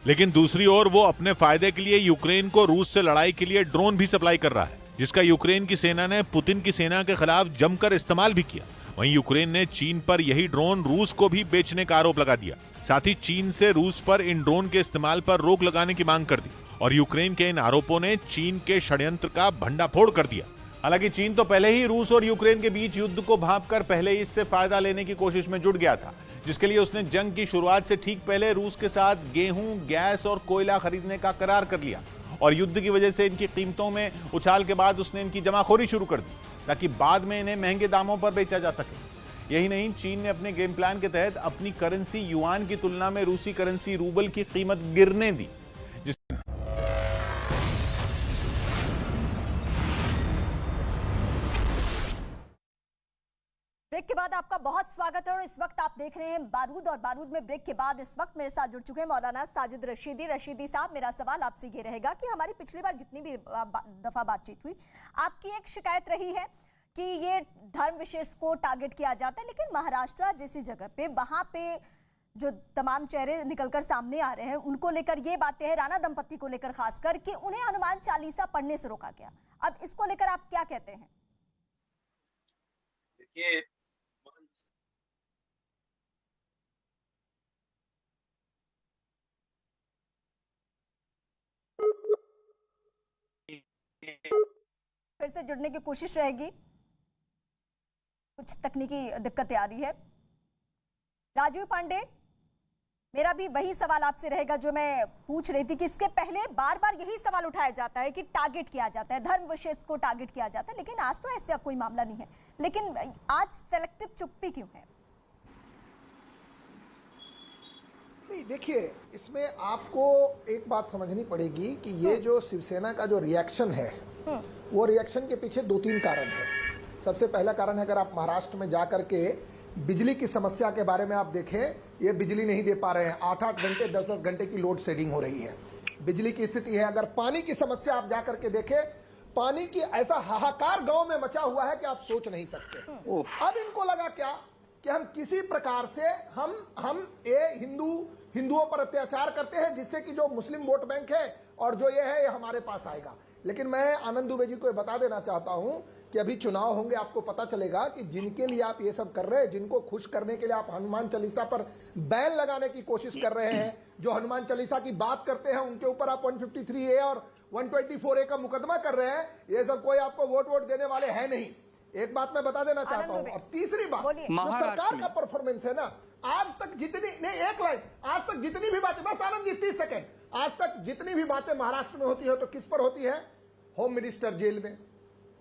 लेकिन दूसरी ओर वो अपने फायदे के लिए यूक्रेन को रूस से लड़ाई के लिए ड्रोन भी सप्लाई कर रहा है, जिसका यूक्रेन की सेना ने पुतिन की सेना के खिलाफ जमकर इस्तेमाल भी किया। वहीं यूक्रेन ने चीन पर यही ड्रोन रूस को भी बेचने का आरोप लगा दिया। साथ ही चीन से रूस पर इन ड्रोन के इस्तेमाल पर रोक लगाने की मांग कर दी और यूक्रेन के इन आरोपों ने चीन के षड्यंत्र का भंडाफोड़ कर दिया। हालांकि चीन तो पहले ही रूस और यूक्रेन के बीच युद्ध को भांपकर पहले ही इससे फायदा लेने की कोशिश में जुट गया था, जिसके लिए उसने जंग की शुरुआत से ठीक पहले रूस के साथ गेहूं, गैस और कोयला खरीदने का करार कर लिया और युद्ध की वजह से इनकी कीमतों में उछाल के बाद उसने इनकी जमाखोरी शुरू कर दी ताकि बाद में इन्हें महंगे दामों पर बेचा जा सके। यही नहीं, चीन ने अपने गेम प्लान के तहत अपनी करेंसी युआन की तुलना में रूसी करेंसी रूबल की कीमत गिरने दी। ब्रेक के बाद आपका बहुत स्वागत है और इस वक्त आप देख रहे हैं बारूद, और बारूद में ब्रेक के बाद इस वक्त मेरे साथ जुड़ चुके हैं मौलाना साजिद रशीदी। रशीदी साहब, मेरा सवाल आपसे ये रहेगा कि हमारी पिछली बार जितनी भी दफा बातचीत हुई, आपकी एक शिकायत रही है कि ये धर्म विशेष को टारगेट किया जाता है, लेकिन महाराष्ट्र जैसी जगह पे वहां पे जो तमाम चेहरे निकलकर सामने आ रहे हैं उनको लेकर ये बातें हैं, राणा दंपत्ति को लेकर खासकर, कि उन्हें हनुमान चालीसा पढ़ने से रोका गया। अब इसको लेकर आप क्या कहते हैं? देखिए, फिर से जुड़ने की कोशिश रहेगी, कुछ तकनीकी दिक्कतें आ रही है। राजीव पांडे, मेरा भी वही सवाल आपसे रहेगा जो मैं पूछ रही थी कि इसके पहले बार बार यही सवाल उठाया जाता है कि टारगेट किया जाता है, धर्म विशेष को टारगेट किया जाता है, लेकिन आज तो ऐसा कोई मामला नहीं है। लेकिन आज सेलेक्टिव चुप्पी क्यों है? नहीं, देखिए, इसमें आपको एक बात समझनी पड़ेगी कि ये जो शिवसेना का जो रिएक्शन है, वो रिएक्शन के पीछे 2-3 कारण है। सबसे पहला कारण है, अगर आप महाराष्ट्र में जाकर के बिजली की समस्या के बारे में आप देखें, ये बिजली नहीं दे पा रहे हैं, 8-8 घंटे 10-10 घंटे की लोड शेडिंग हो रही है, बिजली की स्थिति है। अगर पानी की समस्या आप जाकर के देखें, पानी की ऐसा हाहाकार गांव में मचा हुआ है कि आप सोच नहीं सकते। अब इनको लगा क्या कि हम किसी प्रकार से हम ये हिंदुओं पर अत्याचार करते हैं, जिससे कि जो मुस्लिम वोट बैंक है और जो ये है, ये हमारे पास आएगा। लेकिन मैं आनंद दुबे जी को बता देना चाहता हूं कि अभी चुनाव होंगे, आपको पता चलेगा कि जिनके लिए आप ये सब कर रहे हैं, जिनको खुश करने के लिए आप हनुमान चालीसा पर बैन लगाने की कोशिश कर रहे हैं, जो हनुमान चालीसा की बात करते हैं, उनके ऊपर आप 153A और 124A का मुकदमा कर रहे हैं, ये सब कोई आपको वोट देने वाले हैं नहीं। एक बात मैं बता देना चाहता हूं। और तीसरी बात, जो सरकार का परफॉर्मेंस है ना, आज तक जितनी नहीं, एक लाइन, आज तक जितनी भी बातें, बस आनंद जी 30 सेकेंड, आज तक जितनी भी बातें महाराष्ट्र में होती है तो किस पर होती है? होम मिनिस्टर जेल में,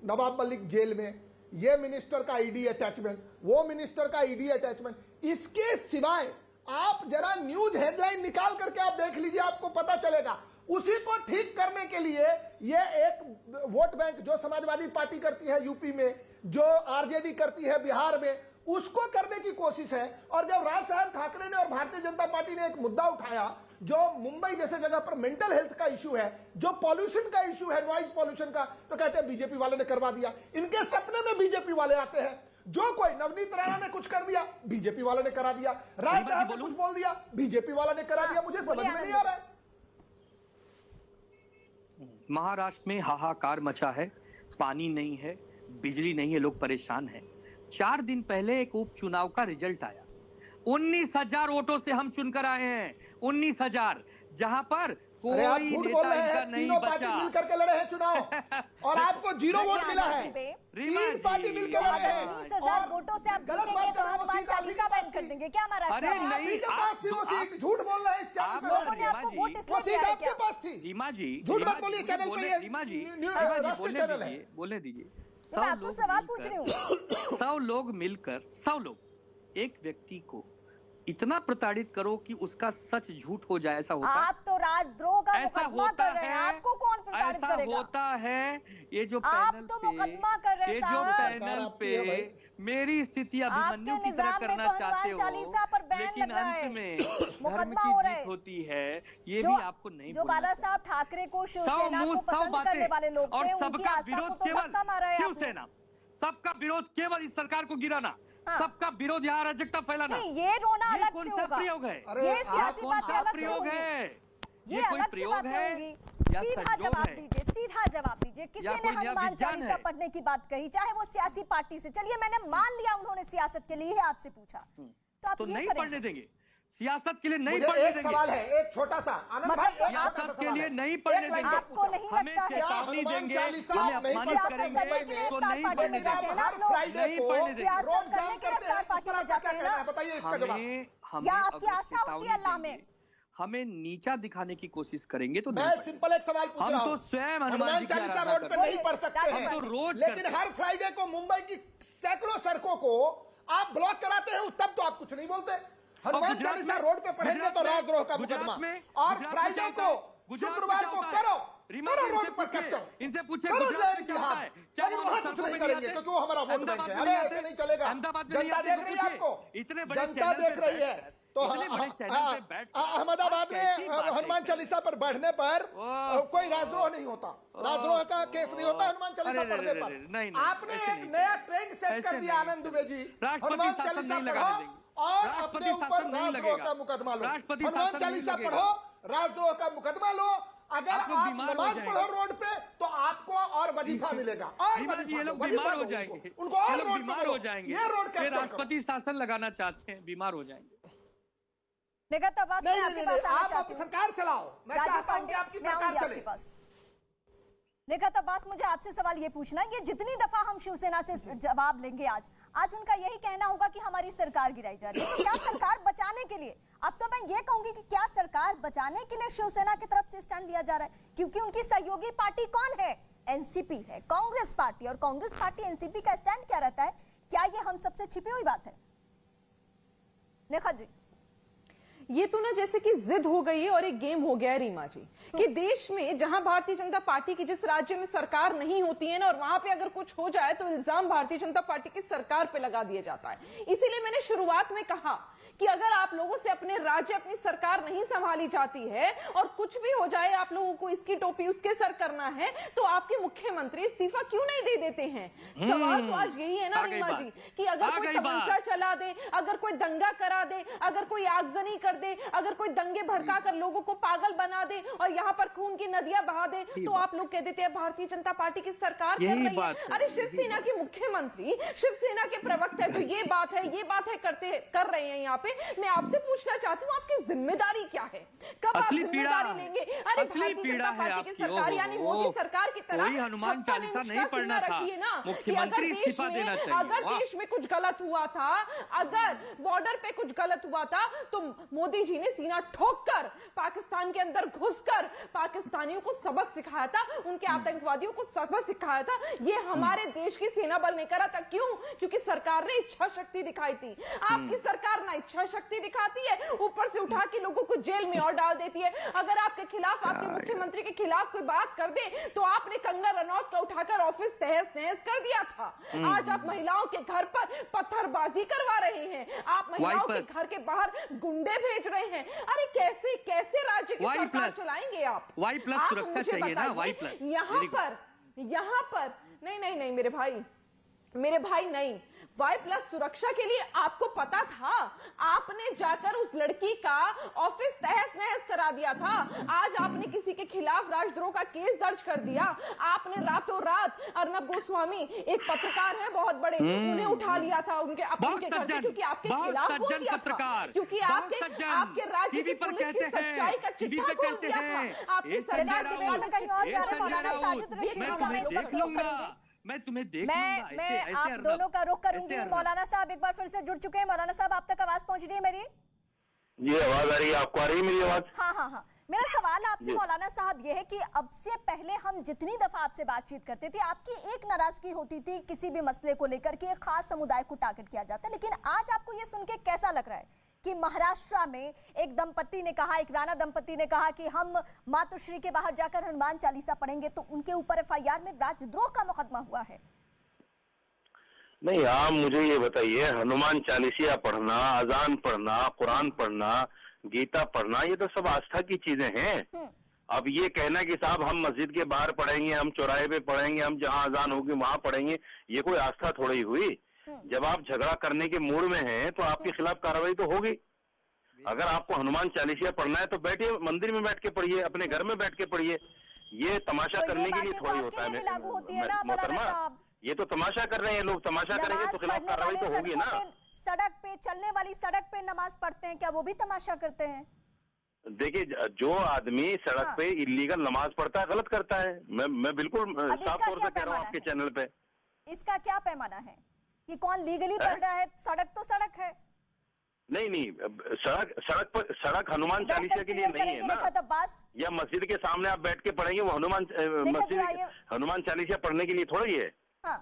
नवाब मलिक जेल में, ये मिनिस्टर का ईडी अटैचमेंट, वो मिनिस्टर का ईडी अटैचमेंट। इसके सिवाय आप जरा न्यूज हेडलाइन निकाल करके आप देख लीजिए, आपको पता चलेगा। उसी को ठीक करने के लिए ये एक वोट बैंक जो समाजवादी पार्टी करती है यूपी में, जो आरजेडी करती है बिहार में, उसको करने की कोशिश है। और जब राज साहब ठाकरे ने और भारतीय जनता पार्टी ने एक मुद्दा उठाया जो मुंबई जैसे जगह पर मेंटल हेल्थ का इशू है, जो पॉल्यूशन का इशू है, नॉइज पॉल्यूशन का, तो कहते हैं बीजेपी वाले ने करवा दिया। इनके सपने में बीजेपी वाले आते हैं। जो कोई नवनीत राणा ने कुछ कर दिया, बीजेपी वाले ने करा दिया। राज साहब ने कुछ बोल दिया, बीजेपी वाला ने करा दिया। मुझे समझ में नहीं आ रहा है। महाराष्ट्र में हाहाकार मचा है, पानी नहीं है, बिजली नहीं है, लोग परेशान हैं। 4 दिन पहले एक उपचुनाव का रिजल्ट आया, 19,000 वोटों से हम चुनकर आए हैं। 19,000, जहां पर कोई नेता इनका नहीं बचा। मिल करके लड़े हैं चुनाव और आपको 0 वोट मिला है। 3 पार्टी मिलकर लड़े हैं। 19,000 वोटों से आप जीतेंगे तो हनुमान चालीसा बैन कर देंगे क्या महाराष्ट्र में? नहीं, झूठ बोल रहे हैं। लोगों ने आपको वोट इसलिए दिया है क्या? रीमा जी, झूठ मत बोलिए, चैनल पे रीमा जी बोलने दीजिए। मैं आपको सवाल पूछ रही हूँ। 100 लोग मिलकर, 100 लोग एक व्यक्ति को इतना प्रताड़ित करो कि उसका सच झूठ हो जाए, ऐसा होता है? आप तो राजद्रोह का मुकदमा कर रहे हैं, आपको कौन प्रताड़ित करेगा? ऐसा होता है। ये जो आप पैनल तो पे, मुकदमा कर रहे हैं, ये जो पैनल पे मेरी स्थिति अभिमन्यु की तरह करना चाहते हो, लेकिन अंत में धर्म की जीत होती है, ये भी आपको नहीं जो बाला साहब ठाकरे को शिवसेना को पसंद करने वाले लोग और थे, उनकी सबका आस्था को विरोध तो धक्का मारा है आपने। शिवसेना, सबका विरोध केवल इस सरकार को गिराना, सबका विरोध यहाँ अराजकता फैलाना। नहीं, ये रोना अलग कौन से सा होगा। प्रयोग है? ये सियासी बातें अलग से प्रयोग होंगी। है? ये कोई अलग प्रयोग बातें है होंगी। या सीधा संजोग जवाब है? दीजिए, सीधा जवाब दीजिए। किसी या ने कोई नया हनुमान विज्ञान चालीसा है? पढ़ने की बात कही, चाहे वो सियासी पार्टी से, चलिए मैंने मान लिया उन्होंने सियासत के लिए आपसे पूछा, तो आप ये नहीं करेंगे? पढ़ने देंगे, सियासत के लिए नहीं मुझे पढ़ने एक देंगे। सवाल है, एक छोटा सा, आनंद भाई, सियासत के लिए नहीं पढ़ने देंगे। आपको नहीं हमें लगता है चेतावनी देंगे, हमें अपमानित सियासत करेंगे, करने के लिए तो इफ्तार नहीं पार्टी पढ़ने में जाते हैं देंगे। ना आप लोग? नहीं पढ़ने देंगे। सियासत करने के लिए इफ्तार पार्टी में जाते हैं ना? बताइए इसका जवाब। या आपकी आस्था होती है अल्लाह में? हमें नीचा दिखाने की कोशिश करेंगे तो मैं नहीं सिंपल एक सवाल पूछ हम रहा तो हूं। स्वयं हनुमान जी की चालीसा आराधना रोड पे करते नहीं पढ़ सकते हम हैं, तो रोज लेकिन करते हर फ्राइडे को मुंबई की सैकड़ों सड़कों को आप ब्लॉक कराते हैं, तब तो आप कुछ नहीं बोलते। हनुमान गुजरात चालीसा में- रोड पे पढ़ेंगे गुजरात तो में- राजद्रोह का गुजरात मुकदमा, में- और गुजरात में फ्राइडे क्या को होता है? गुजरात में शुक्रवार क्या को होता है? करो, रीमा करो जी, रोड इनसे पर पूछिए, चक्कर। इनसे पूछिए करो गुजरात में जय क्या बिहार। होता है? क्या लेकिन वो वहां सड़कों कुछ पे नहीं नहीं करेंगे आते? क्योंकि वो हमारा वोट बैंक अहमदाबाद है। में अरे नहीं ऐसे आते? नहीं चलेगा। अहमदाबाद में नहीं जनता आते देख तो रही है पूछिए। आपको, इतने बड़े जनता चैनल देख पे रही है। बैठकर, तो इतने बड़े चैनल पे बैठकर अहमदाबाद कैसी में बातें हनुमान कर चालीसा पर बढ़ने पर कोई राजद्रोह नहीं होता, राजद्रोह का केस नहीं होता हनुमान चालीसा अरे, पढ़ने अरे, पर। अरे, नहीं, आपने ऐसे एक नहीं नया चलेगा। ट्रेंड सेट ऐसे कर दिया नहीं आनंद दुबे जी। राष्ट्रपति हनुमान शासन चालीसा नहीं पढ़ो लगाने देंगे। और राष्ट्रपति अपने ऊपर शासन नहीं राजद्रोह लगेगा। का मुकदमा लो। राष्ट्रपति हनुमान शासन नहीं चालीसा लगेगा। पढ़ो, राजद्रोह का मुकदमा लो। अगर आप लोग आप बीमार हो नमाज जाएंगे। पढ़ो रोड पे तो आपको और वजीफा मिलेगा, और रीमा जी, ये वजीफा लोग दो, बीमार वजीफा हो दो जाएंगे। उनको और ये लोग रोड पे बीमार करो। हो जाएंगे। ये रोड वे कैप्चर करो। राष्ट्रपति शासन लगाना चाहते हैं, बीमार हो जाएंगे। निगत अब्बास, मैं आपके पास आना आप चाहती हूँ। सरकार चलाओ। मैं राजीव चाहता हूं पांडे, कि आपकी मैं आऊंगी सरकार आपके चले। पास। निगत अब्बास, मुझे आपसे सवाल ये पूछना है, ये जितनी दफा हम शिवसेना से जवाब लेंगे आज उनका यही कहना होगा कि हमारी सरकार गिराई जा रही है। तो क्या सरकार बचाने के लिए, अब तो मैं ये कहूंगी कि क्या सरकार बचाने के लिए शिवसेना की तरफ से स्टैंड लिया जा रहा है? क्योंकि उनकी सहयोगी पार्टी कौन है? एनसीपी है, कांग्रेस पार्टी। और कांग्रेस पार्टी एनसीपी का स्टैंड क्या रहता है? क्या ये हम सबसे छिपी हुई बात है? नेखा जी, ये तो ना जैसे कि जिद हो गई है और एक गेम हो गया है रीमा जी, कि देश में जहां भारतीय जनता पार्टी की जिस राज्य में सरकार नहीं होती है ना, और वहां पे अगर कुछ हो जाए तो इल्जाम भारतीय जनता पार्टी की सरकार पे लगा दिया जाता है। इसीलिए मैंने शुरुआत में कहा कि अगर आप लोगों से अपने राज्य, अपनी सरकार नहीं संभाली जाती है और कुछ भी हो जाए, आप लोगों को इसकी टोपी उसके सर करना है, तो आपके मुख्यमंत्री इस्तीफा क्यों नहीं दे देते हैं? सवाल तो आज यही है ना रीमा जी, कि अगर कोई तमंचा चला दे, अगर कोई दंगा करा दे, अगर कोई आगजनी कर दे, अगर कोई दंगे भड़का कर लोगों को पागल बना दे और यहाँ पर खून की नदियां बहा दे, तो आप लोग कह देते हैं भारतीय जनता पार्टी की सरकार कर रही है। अरे शिवसेना के मुख्यमंत्री, शिवसेना के प्रवक्ता जो ये बात है कर रहे हैं यहाँ पे, मैं आपसे पूछना चाहती हूँ आपकी जिम्मेदारी क्या है? कब आप जिम्मेदारी लेंगे? अरे भारतीय जनता पार्टी की सरकार यानी मोदी सरकार की तरह हनुमान चालीसा नहीं पढ़ना रखिए ना, मुख्यमंत्री इस्तीफा देना चाहिए। अगर देश में कुछ गलत हुआ था, अगर बॉर्डर पे कुछ गलत हुआ था, तो मोदी जी ने सीना ठोककर पाकिस्तान के अंदर घुसकर पाकिस्तानियों को सबक सिखाया था, उनके आतंकवादियों को सबक सिखाया था। ये हमारे देश की सेना बल ने करा था। क्यों? क्योंकि सरकार ने इच्छा शक्ति दिखाई थी। आपकी सरकार ना इच्छा शक्ति दिखाती है, ऊपर से उठा के लोगों को जेल में और डाल देती है। अगर आपके खिलाफ, आपके मुख्यमंत्री के खिलाफ कोई बात कर दे तो आपने कंगना रनौत का उठाकर ऑफिस तहस नहस कर दिया था। आज आप महिलाओं के घर पर पत्थरबाजी करवा रहे हैं, आप महिलाओं के घर के बाहर गुंडे भेज रहे हैं। अरे कैसे कैसे राज्य की सरकार चलाएंगे आप? वाई प्लस सुरक्षा चाहिए ना, वाई प्लस। यहाँ पर नहीं मेरे भाई नहीं, वाई प्लस सुरक्षा के लिए आपको पता था, आपने जाकर उस लड़की का ऑफिस तहस नहस करा दिया था। आज आपने किसी के खिलाफ राजद्रोह का केस दर्ज कर दिया। आपने रातों रात अर्नब गोस्वामी, एक पत्रकार है बहुत बड़े, उन्हें उठा लिया था उनके घर से, क्योंकि आपके खिलाफ बोल दिया था, क्योंकि आपके राज्य की पुलिस की सच्चाई का चिट्ठा खोल दिया था। आपकी सरकार कहीं और जा रहे हैं। मौलाना साजिद रशीद का मैं इस वक्त रुख करूंगी। मैं तुम्हें देख मैं आप दोनों का रुख करूंगी। मौलाना साहब एक बार फिर से जुड़ चुके हैं। मौलाना साहब, आप तक आवाज पहुंच रही है मेरी? ये आवाज आ रही है, आपको आ रही है मेरी आवाज? हाँ। मेरा सवाल आपसे मौलाना साहब ये है कि अब से पहले हम जितनी दफा आपसे बातचीत करते थे, आपकी एक नाराजगी होती थी किसी भी मसले को लेकर के, एक खास समुदाय को टारगेट किया जाता है। लेकिन आज आपको ये सुन के कैसा लग रहा है कि महाराष्ट्र में एक दंपति ने कहा, एक राणा दंपति ने कहा कि हम मातोश्री के बाहर जाकर हनुमान चालीसा पढ़ेंगे, तो उनके ऊपर एफआईआर में राजद्रोह का मुकदमा हुआ है? नहीं, आप मुझे ये बताइए, हनुमान चालीसा पढ़ना, अजान पढ़ना, कुरान पढ़ना, गीता पढ़ना, ये तो सब आस्था की चीजें हैं। अब ये कहना कि साहब हम मस्जिद के बाहर पढ़ेंगे, हम चौराहे पे पढ़ेंगे, हम जहाँ अजान होगी वहां पढ़ेंगे, ये कोई आस्था थोड़ी हुई। जब आप झगड़ा करने के मूड में हैं तो आपके खिलाफ कार्रवाई तो होगी। अगर आपको हनुमान चालीसा पढ़ना है तो बैठिए, मंदिर में बैठ के पढ़िए, अपने घर में बैठ के पढ़िए। ये तमाशा करने के लिए थोड़ी होता है मोहतरमा, ये तो तमाशा कर रहे हैं लोग। तमाशा करेंगे तो खिलाफ कार्रवाई तो होगी ना। सड़क पे चलने वाली सड़क पे नमाज पढ़ते हैं, क्या वो भी तमाशा करते हैं? देखिए, जो आदमी सड़क पे इलीगल नमाज पढ़ता है गलत करता है। मैं बिल्कुल साफ तौर से कह रहा हूँ आपके चैनल पे। इसका क्या पैमाना है कि कौन लीगली पढ़ रहा है? सड़क तो सड़क है। नहीं, सड़क हनुमान चालीसा के लिए नहीं है ना, या मस्जिद के सामने आप बैठ के पढ़ेंगे वो हनुमान चालीसा पढ़ने के लिए थोड़ा ही है। हाँ।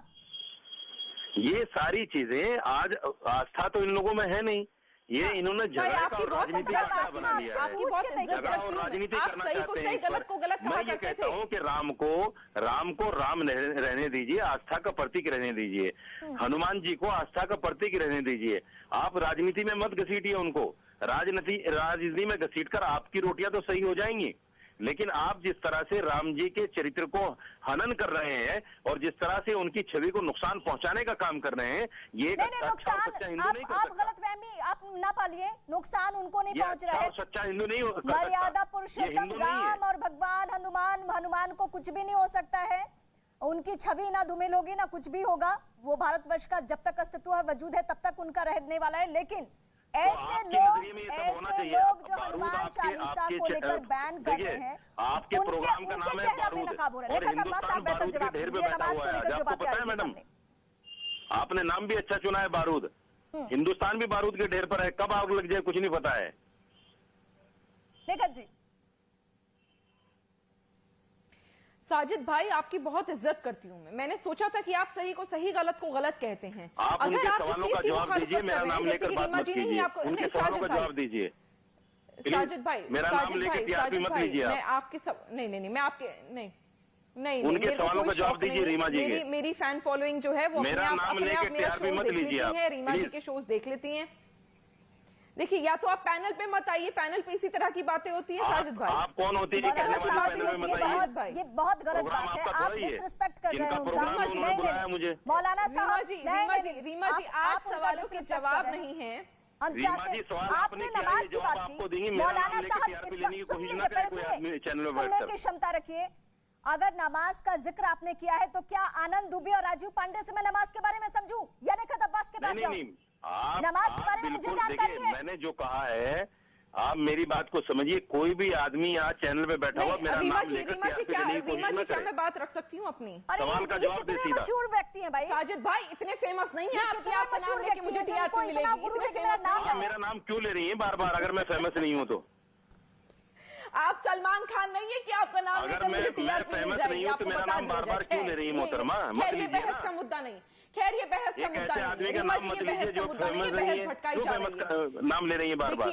ये सारी चीजें आज आस्था तो इन लोगों में है नहीं, ये इन्होंने झगड़ा और राजनीति का आस्था बना लिया है, झगड़ा और राजनीति करना चाहते हैं। मैं ये कहता हूँ कि राम को राम रहने दीजिए, आस्था का प्रतीक रहने दीजिए, हनुमान जी को आस्था का प्रतीक रहने दीजिए। आप राजनीति में मत घसीटिए उनको, राजनीति में घसीटकर आपकी रोटियां तो सही हो जाएंगी, लेकिन आप जिस तरह से राम जी के चरित्र को हनन कर रहे हैं और जिस तरह से उनकी छवि को नुकसान पहुंचाने का काम कर रहे हैं, ये अच्छा और सच्चा हिंदू नहीं कर सकता। आप गलतफहमी आप ना पालिए, नुकसान उनको नहीं पहुंच रहा है, सच्चा हिंदू नहीं हो सकता। मर्यादा पुरुषोत्तम राम और भगवान हनुमान को कुछ भी नहीं हो सकता है, उनकी छवि ना धूमिल होगी ना कुछ भी होगा, वो भारतवर्ष का जब तक अस्तित्व है, वजूद है, तब तक उनका रहने वाला है। लेकिन ऐसे लोग जो हनुमान चालीसा को लेकर बैन कर रहे हैं, आपके प्रोग्राम का नाम है बारूद, और हिंदुस्तान बारूद के ढेर पे बैठा हुआ है, आपको पता है मैडम? आपने नाम भी अच्छा चुना है, बारूद। हिंदुस्तान भी बारूद के ढेर पर है, कब आग लग जाए कुछ नहीं पता है। नेखत जी, साजिद भाई आपकी बहुत इज्जत करती हूँ मैंने सोचा था कि आप सही को सही, गलत को गलत कहते हैं। आप अगर उनके आप सवालों का जवाब दीजिए, मेरा नाम लेकर बात मत कीजिए, उनके सवालों का जवाब दीजिए। साजिद भाई, मेरा नाम लेकर टीआरपी मत लीजिए आप। मैं आपके नहीं मैं आपके नहीं उनके सवालों का जवाब दीजिए रीमा जी के। मेरी फैन फॉलोइंग जो है वो मेरा नाम लेकर टीआरपी मत लीजिए आप, रीमा जी के शोज देख लेती हैं। देखिए, या तो आप पैनल पे मत आइए, पैनल पे इसी तरह की बातें होती है। साजिद भाई, आप कौन होती है कहने वाली? पैनल में मत आइए, ये बहुत गलत बात है, आप डिसरिस्पेक्ट कर रहे हैं उनका। मुझे मौलाना साहब, रीमा जी आज सवालों के जवाब नहीं है। हम चाहते हैं आपने नमाज की बात की, मौलाना साहब सुन लीजिए, पहले सुनने की क्षमता रखिए। अगर नमाज का जिक्र आपने किया है तो क्या आनंद दुबे और राजीव पांडे से मैं नमाज के बारे में समझूं या निखत अब्बास के पास जाऊं? नमाज के बारे में मुझे जानकारी है। मैंने जो कहा है आप मेरी बात को समझिए। कोई भी आदमी यहाँ चैनल पे बैठा हुआ मेरा नाम लेकर क्या मैं बात रख सकती हूँ अपनी? सवाल का जवाब दे सीधा। मशहूर व्यक्ति हैं भाई साजिद भाई, इतने फेमस नहीं है आपके आप मशहूर लेके मुझे टीआरपी मिलेगी। मेरा नाम क्यों ले रही है बार बार अगर मैं फेमस नहीं हूँ तो? आप सलमान खान नहीं है कि आपका नाम अगर मैं फेमस नहीं हूँ तो मेरा नाम बार बार क्यों ले रही है मोहतरमा? खैर ये बहस का मुद्दा नहीं, खैर ये बहस का मुद्दा नहीं। आदमी का नाम मत लीजिए जो फेमस नहीं है, नाम ले रही है बार बार।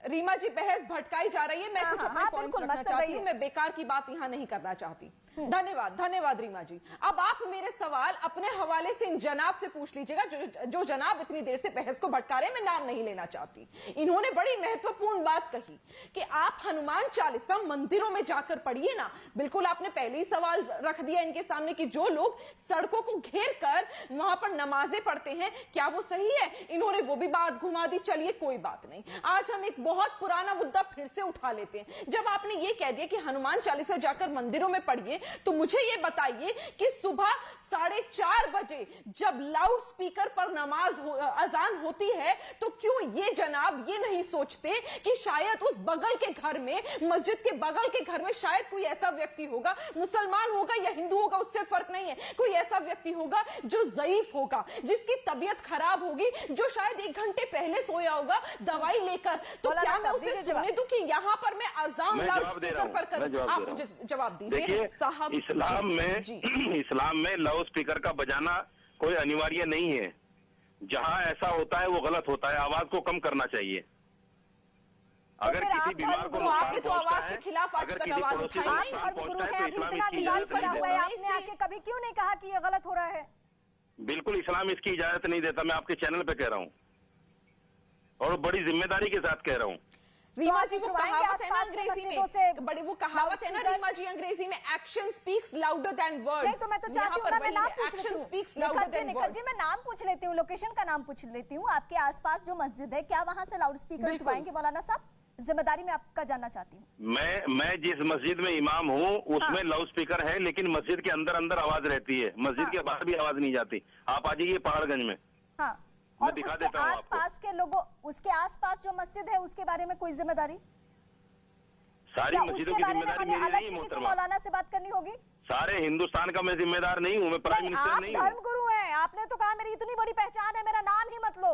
रीमा जी, बहस भटकाई जा रही है। मैं कुछ अपने पॉइंट्स रखना चाहती हूँ, मैं बेकार की बात यहाँ नहीं करना चाहती। धन्यवाद रीमा जी। अब आप मेरे सवाल अपने हवाले से इन जनाब से पूछ लीजिएगा जो जनाब इतनी देर से बहस को भटका रहे हैं। मैं नाम नहीं लेना चाहती। इन्होंने बड़ी महत्वपूर्ण बात कही कि आप हनुमान चालीसा मंदिरों में जाकर पढ़िए ना। बिल्कुल आपने पहले ही सवाल रख दिया इनके सामने कि जो लोग सड़कों को घेर कर वहां पर नमाजें पढ़ते हैं, क्या वो सही है? इन्होंने वो भी बात घुमा दी। चलिए कोई बात नहीं, आज हम एक बहुत पुराना मुद्दा फिर से उठा लेते हैं। जब आपने ये कह दिया कि हनुमान चालीसा जाकर मंदिरों में पढ़िए, तो मुझे ये बताइए कि सुबह 4:30 बजे जब लाउड स्पीकर पर नमाज अजान होती है तो क्यों ये जनाब ये नहीं सोचते कि शायद उस बगल के घर में, मस्जिद के बगल के घर में शायद कोई ऐसा व्यक्ति होगा, मुसलमान होगा या हिंदू होगा उससे फर्क नहीं है, कोई ऐसा व्यक्ति होगा जो ज़ईफ होगा, जिसकी तबीयत खराब होगी, जो शायद 1 घंटे पहले सोया होगा दवाई लेकर। तो क्या मैं उसे सुनने दूं कि यहाँ पर मैं अजान लाउड स्पीकर पर करूं? आप मुझे जवाब दीजिए साहब। इस्लाम में लाउड स्पीकर का बजाना कोई अनिवार्य नहीं है। जहां ऐसा होता है वो गलत होता है, आवाज को कम करना चाहिए। अगर किसी बीमार को आपने तो आवाज के खिलाफ आज तक आवाज उठाई नहीं। आपने आके कभी क्यों नहीं कहा कि ये गलत हो रहा है? बिल्कुल इस्लाम इसकी इजाजत नहीं देता। मैं आपके चैनल पे कह रहा हूँ और बड़ी जिम्मेदारी के साथ कह रहा हूँ। रीमा जी, वो कहावत है ना अंग्रेजी में, बड़ी वो कहावत है ना रीमा जी अंग्रेजी में, action speaks louder than words. नहीं तो मैं तो चाहती हूँ ना, मैं नाम पूछ लेती हूँ। Speaks louder than words. जी मैं नाम पूछ लेती हूँ, लोकेशन का नाम पूछ लेती हूँ। आपके आसपास जो मस्जिद है, क्या वहां से लाउड स्पीकर उठवाएंगे मौलाना साहब? जिम्मेदारी में आपका जानना चाहती हूँ। मैं जिस मस्जिद में इमाम हूँ उसमें लाउड स्पीकर है, लेकिन मस्जिद के अंदर आवाज रहती है, मस्जिद के बाहर भी आवाज नहीं जाती। आप आ जाइए पहाड़गंज में। हाँ, और उसके आसपास के लोगों, उसके आसपास जो मस्जिद है उसके बारे में कोई जिम्मेदारी? सारी मस्जिदों की जिम्मेदारी मेरी नहीं है मोहतरमा। मौलाना से बात करनी होगी। सारे हिंदुस्तान का मैं जिम्मेदार नहीं हूँ, मैं प्राइम मिनिस्टर नहीं हूँ। धर्म गुरु हैं, आपने तो कहा मेरी इतनी बड़ी पहचान है, मेरा नाम ही मत लो।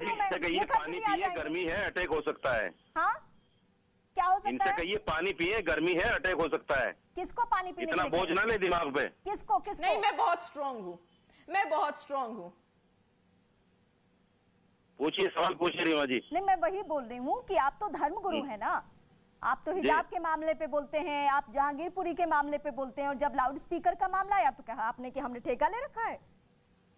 जाती हूँ मैं, कहिए निखर पानी चुनी आ पिए, जाएंगी। गर्मी है, अटैक हो सकता है। हाँ क्या हो सकता इनसे है? कहिए पानी पिए, गर्मी है, अटैक हो सकता है। किसको पानी पीने इतना बोझ ना ले दिमाग पे। किसको? नहीं, मैं बहुत स्ट्रांग हूँ, मैं बहुत स्ट्रांग हूँ। पूछिए, सवाल पूछिए रीमा जी। नहीं, मैं वही बोल रही हूँ कि आप तो धर्मगुरु है ना, आप तो हिजाब के मामले पे बोलते हैं, आप जहांगीरपुरी के मामले पे बोलते हैं, और जब लाउड स्पीकर का मामला आया तो कहा आपने कि हमने ठेका ले रखा है।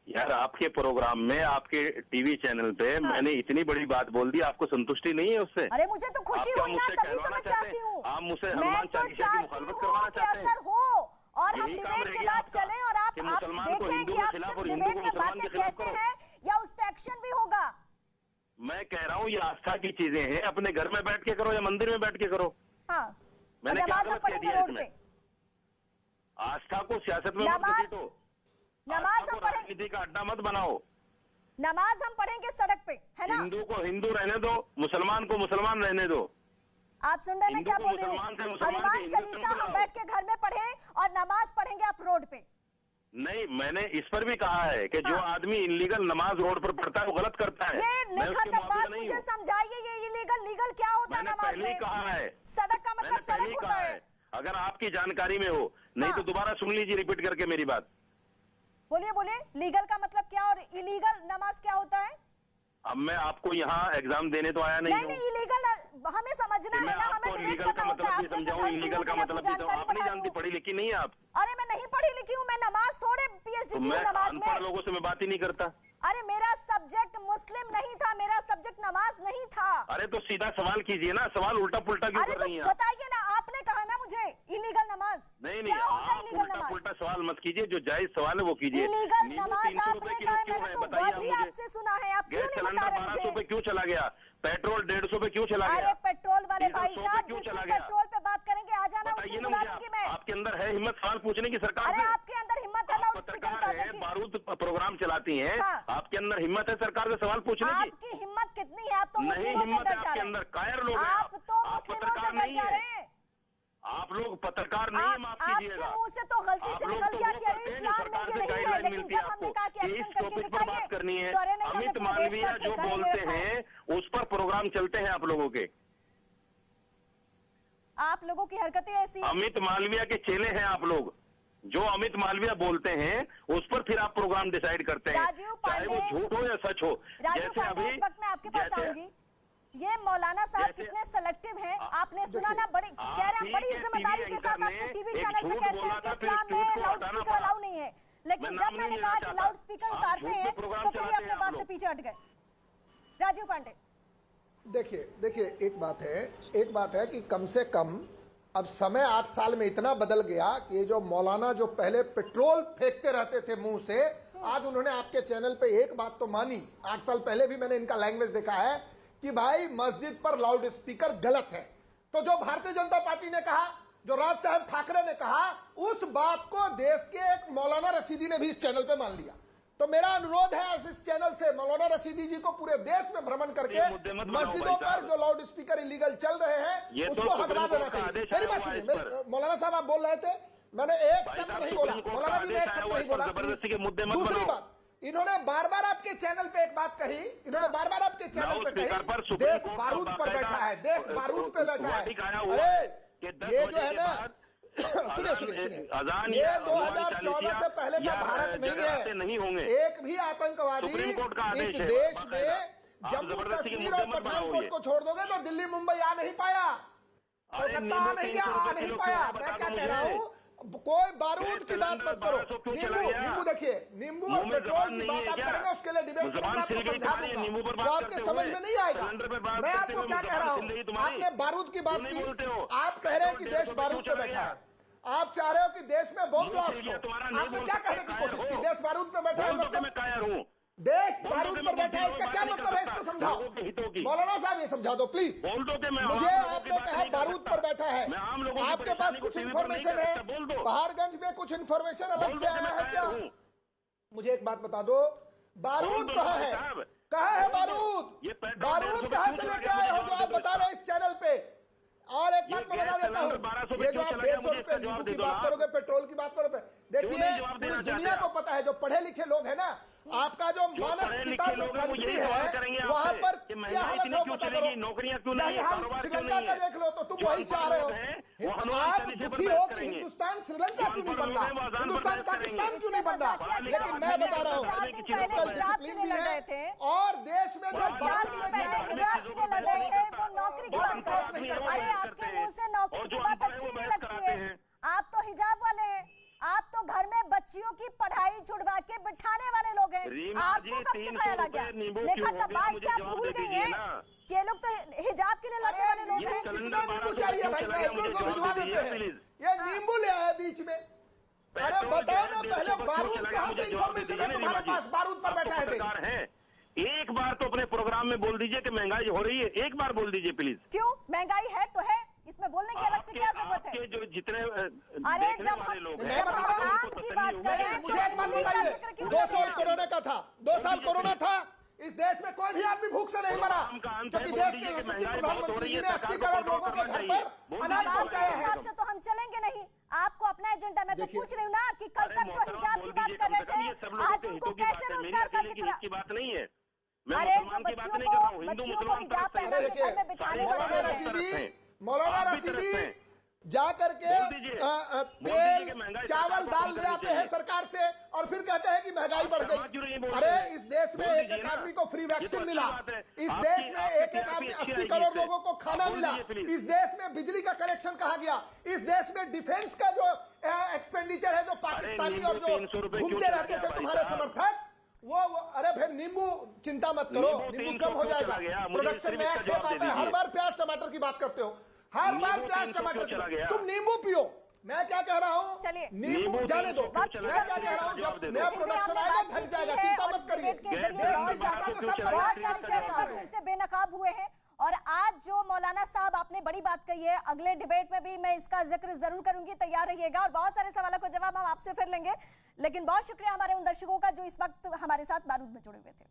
यार आपके प्रोग्राम में, आपके टीवी चैनल पे मैंने इतनी बड़ी बात बोल दी, आपको संतुष्टि नहीं है उससे? अरे मुझे तो खुशी हुई ना, तभी तो मैं चाहती हूँ, आप मुझसे मैं तो चाहती हूँ कि असर हो और हम डिबेट के बाद चले और आप देखें कि आप सिर्फ डिबेट में बातें कहते हैं या उस पर एक्शन भी होगा। मैं कह रहा हूँ ये आस्था की चीजें हैं, अपने घर में बैठ के करो या मंदिर में बैठ के करो। हाँ, मैंने क्या नमाज गलत हम पढ़ेंगे कह दिया रोड इसमें? पे, आस्था को सियासत में मत घसीटो, नमाज हम पढ़ेंगे, राजनीति का अड्डा मत बनाओ। नमाज हम पढ़ेंगे सड़क पे, है ना? हिंदू को हिंदू रहने दो, मुसलमान को मुसलमान रहने दो। आप सुन रहे हैं मैं क्या बोल रही हूँ? हनुमान चालीसा हम बैठ के घर में पढ़े और नमाज पढ़ेंगे आप रोड पे। नहीं, मैंने इस पर भी कहा है कि जो आदमी इलीगल नमाज रोड पर पढ़ता है वो गलत करता है। ये निखत अब्बास मुझे समझाइए, ये इलीगल लीगल क्या होता है नमाज में? कहा है सड़क का मतलब सड़क होता है। अगर आपकी जानकारी में हो, नहीं तो दोबारा सुन लीजिए रिपीट करके मेरी बात। बोलिए बोलिए, लीगल का मतलब क्या और इलीगल नमाज क्या होता है? अब मैं आपको यहाँ एग्जाम देने तो आया नहीं हूँ। नहीं, इलीगल हमें समझना है ना, हमें डिबेट करना होता है। आप जैसे इलीगल का मतलब भी तो आप नहीं जानती, पढ़ी लिखी नहीं है आप। अरे मैं नहीं पढ़ी लिखी हूँ, मैं नमाज थोड़े पीएचडी की हूँ नमाज में। लोगों से मैं बात ही नहीं करता। अरे मेरा सब्जेक्ट मुस्लिम नहीं था, मेरा सब्जेक्ट नमाज नहीं था। अरे तो सीधा सवाल कीजिए ना, सवाल उल्टा पुल्टा क्यों कर रही हैं? बताइए ना, आपने कहा ना मुझे इलीगल नमाज। नहीं, आप उल्टा पुल्टा सवाल मत कीजिए, जो जायज सवाल है वो कीजिए। इलीगल नमाज आपने कहा, मैंने तो वर्ड ही आपसे सुना है, आप क्यों नहीं बता रहे मुझे? 1200 पे क्यों चला गया? पेट्रोल 150 पे क्यों चला गया? अरे पेट्रोल वाले भाई साहब, जिस दिन पेट्रोल पे बात करेंगे आ जाना, उस दिन बुला लूंगी मैं। आपके अंदर है हिम्मत सवाल पूछने की सरकार? अरे आपके अंदर हिम्मत है लाउड स्पीकर करने की? बारूद प्रोग्राम चलाती हैं, आपके अंदर हिम्मत है सरकार से सवाल पूछने की? आपकी हिम्मत कितनी है? आप तो नहीं हिम्मत है आपके अंदर, कायर लोग हैं आप तो मुस्लिमों से डर जा रहे हैं। आप लोग पत्रकार नहीं है, माफ कीजिएगा। आपके मुंह से तो गलती से निकल गया कि अरे इस्लाम में ये नहीं है, लेकिन जब हमने कहा कि एक्शन करके दिखाइए करनी है, तो अरे नहीं, अमित मालवीय जो बोलते हैं उस पर प्रोग्राम चलते हैं आप लोगों के। आप लोगों की हरकतें ऐसी हैं। अमित मालवीय के चेले हैं आप लोग, जो अमित मालवीय बोलते हैं उस पर फिर आप प्रोग्राम डिसाइड करते हैं, चाहे वो झूठ हो या सच हो। राजीव पांडे, इस वक्त मैं आपके पास आऊंगी। ये मौलाना साहब कितने सेलेक्टिव हैं, आपने सुना ना? बड़ी कह रहे हैं, बड़ी जिम्मेदारी के साथ आपके टीवी चैनल पे कहते हैं कि इस्लाम में लाउड स्पीकर अलाउ नहीं है, लेकिन जब मैंने कहा कि लाउड स्पीकर उतारते हैं तो फिर ये अपने बात से पीछे हट गए। राजीव पांडे, देखिए एक बात है कि कम से कम अब समय 8 साल में इतना बदल गया कि ये जो मौलाना जो पहले पेट्रोल फेंकते रहते थे मुंह से, आज उन्होंने आपके चैनल पे एक बात तो मानी। 8 साल पहले भी मैंने इनका लैंग्वेज देखा है कि भाई मस्जिद पर लाउड स्पीकर गलत है। तो जो भारतीय जनता पार्टी ने कहा, जो राज साहब ठाकरे ने कहा, उस बात को देश के एक मौलाना रशीदी ने भी इस चैनल पे मान लिया। तो मेरा अनुरोध है इस चैनल से मौलाना रशीदी जी को पूरे देश में भ्रमण करके मस्जिदों पर जो लाउड स्पीकर इलीगल चल रहे हैं उसको हटा देना चाहिए। मेरी बात सुनिए, मौलाना साहब आप बोल रहे थे, मैंने एक शब्द नहीं बोला, मौलाना जी ने एक शब्द नहीं बोला। दूसरी बात, इन्होंने बार बार आपके चैनल पे एक बात कही, इन्होंने बार बार आपके चैनल पे कही, देश बारूद पर बैठा है, देश बारूद पे बैठा है। अरे ये जो है ना, सुनिए, ये 2014 से पहले का भारत नहीं है। एक भी आतंकवादी इस देश में जम्मू कश्मीर और पठानकोट को छोड़ दोगे तो दिल्ली मुंबई आ नहीं पाया, कोलकाता आ नहीं पाया। मैं क्या कह रहा हूँ, कोई बारूद की बात मत करो। नींबू देखिए, नींबू और पेट्रोल की बात आप करेंगे, उसके लिए डिबेट करेंगे, आपको समझा दूंगा, तो आपके समझ में नहीं आएगा। मैं आपको क्या कह रहा हूँ, आपने बारूद की बात की, आप कह रहे हैं कि देश बारूद पे बैठा है, आप चाह रहे हो कि देश में बम ब्लास्ट हो। आपने क्या कहने की कोशिश की? देश बारूद पे बैठा है मतलब देश बारूद पर बैठा है, इसका क्या मतलब है? इसको समझाओ मौलाना साहब, ये समझा दो प्लीज मुझे। आपने कहा बारूद पर बैठा है, आपके पास कुछ इन्फॉर्मेशन है, पहाड़गंज में कुछ इन्फॉर्मेशन अलग से आया है क्या? मुझे एक बात बता दो, बारूद कहाँ है? कहाँ है बारूद? बारूद कहाँ से लेके आए हो जो आप बता रहे हैं इस चैनल पे? और एक बात मैं बता देता हूँ, ये जो आप 150 रुपए नींबू की बात करोगे, पेट्रोल की बात करोगे, देखिए नहीं जवाब देना पूरी चाहते दुनिया को आप? पता है, जो पढ़े लिखे लोग हैं ना, आपका जो मानस पढ़े पिता लिखे जो लोग हैं वो यही कंट्री सवाल है करेंगे वहां आपसे पर कि क्या महंगाई हालत इतनी हो क्यों पता चलेगी, करो। नौकरियां क्यों नहीं है, हम कारोबार क्यों श्रीलंका नहीं का है? देख लो तो तुम जो वही चाह रहे हो। वो हनुमान आप चालीसा पर दुखी बहस हो कि करेंगे। हिंदुस्तान श्रीलंका क्यों नहीं बन रहा, वो अजान पर हिंदुस्तान बहस करेंगे। पाकिस्तान क्यों नहीं बन रहा। लेकिन मैं बता रहा हूँ 4 दिन पहले हिजाब के लिए लड़ रहे थे, और देश में जो 4 दिन पहले हिजाब के लिए लड़ रहे थे वो नौकरी की बात कर रहे हैं। अरे आपके मुंह से नौकरी की बात अच्छी नहीं लगती है। आप तो हिजाब वाले हैं, आप तो घर में बच्चियों की पढ़ाई छुड़वा के बिठाने वाले लोग हैं। आपको कब सिखाया ना गया देखा तबाज क्या भूल गई है कि ये लोग तो हिजाब के लिए लड़ने वाले लोग हैं। ये नींबू ले आया बीच में। अरे बताओ ना पहले बारूद कहाँ से इंफॉर्मेशन है तुम्हारे पास, बारूद पर बैठा है सरकार है। एक बार तो अपने प्रोग्राम में बोल दीजिए कि महंगाई हो रही है, एक बार बोल दीजिए प्लीज। क्यों महंगाई है तो है, इसमें बोलने की अलग से क्या जरूरत है। जो जितने अरे जब हम आम की बात कर रहे हैं तो महंगाई का जिक्र क्यों 2 कर रहे साल हैं? कोरोना का था, 2 साल कोरोना था, इस देश में कोई भी आदमी भूख से नहीं मरा, क्योंकि देश के यशस्वी प्रधानमंत्री जी ने 80 करोड़ लोगों के घर पर अनाज पहुंचाया है। हिसाब से तो हम चलेंगे नहीं। आपको अपना एजेंडा, मैं तो पूछ रही हूँ ना कि कल तक जो हिजाब की बात कर रहे थे आज उनको कैसे रोजगार का जिक्र। की बात नहीं है, अरे जो बच्चियों को हिजाब पहना के घर में बिठाने वाले लोग हैं। मौलाना रशीदी जा करके तेल चावल दाल ले आते हैं सरकार से और फिर कहते हैं कि महंगाई बढ़ गई। अरे इस देश में एक एक आदमी को फ्री वैक्सीन मिला, इस देश में एक एक आदमी 80 करोड़ लोगों को खाना मिला, इस देश में बिजली का कनेक्शन कहा गया, इस देश में डिफेंस का जो एक्सपेंडिचर है, जो पाकिस्तानी और जो घूमते रहते थे तुम्हारे समर्थक वो अरे फिर नींबू चिंता मत करो, नींबू कम हो जाएगा। प्रोडक्शन में हर बार प्याज टमाटर की बात करते हो, हर बार प्याज टमाटर, तुम नींबू पियो। मैं क्या कह रहा हूँ, चलिए नींबू जाने दो। मैं क्या कह रहा हूँ, जब नया प्रोडक्शन आएगा घट जाएगा, चिंता मत करिए। बहुत सारे चेहरे पर फिर से बेनकाब हुए हैं। और आज जो मौलाना साहब आपने बड़ी बात कही है, अगले डिबेट में भी मैं इसका जिक्र जरूर करूंगी, तैयार रहिएगा। और बहुत सारे सवालों का जवाब हम आपसे फिर लेंगे। लेकिन बहुत शुक्रिया हमारे उन दर्शकों का जो इस वक्त हमारे साथ बारूद में जुड़े हुए थे।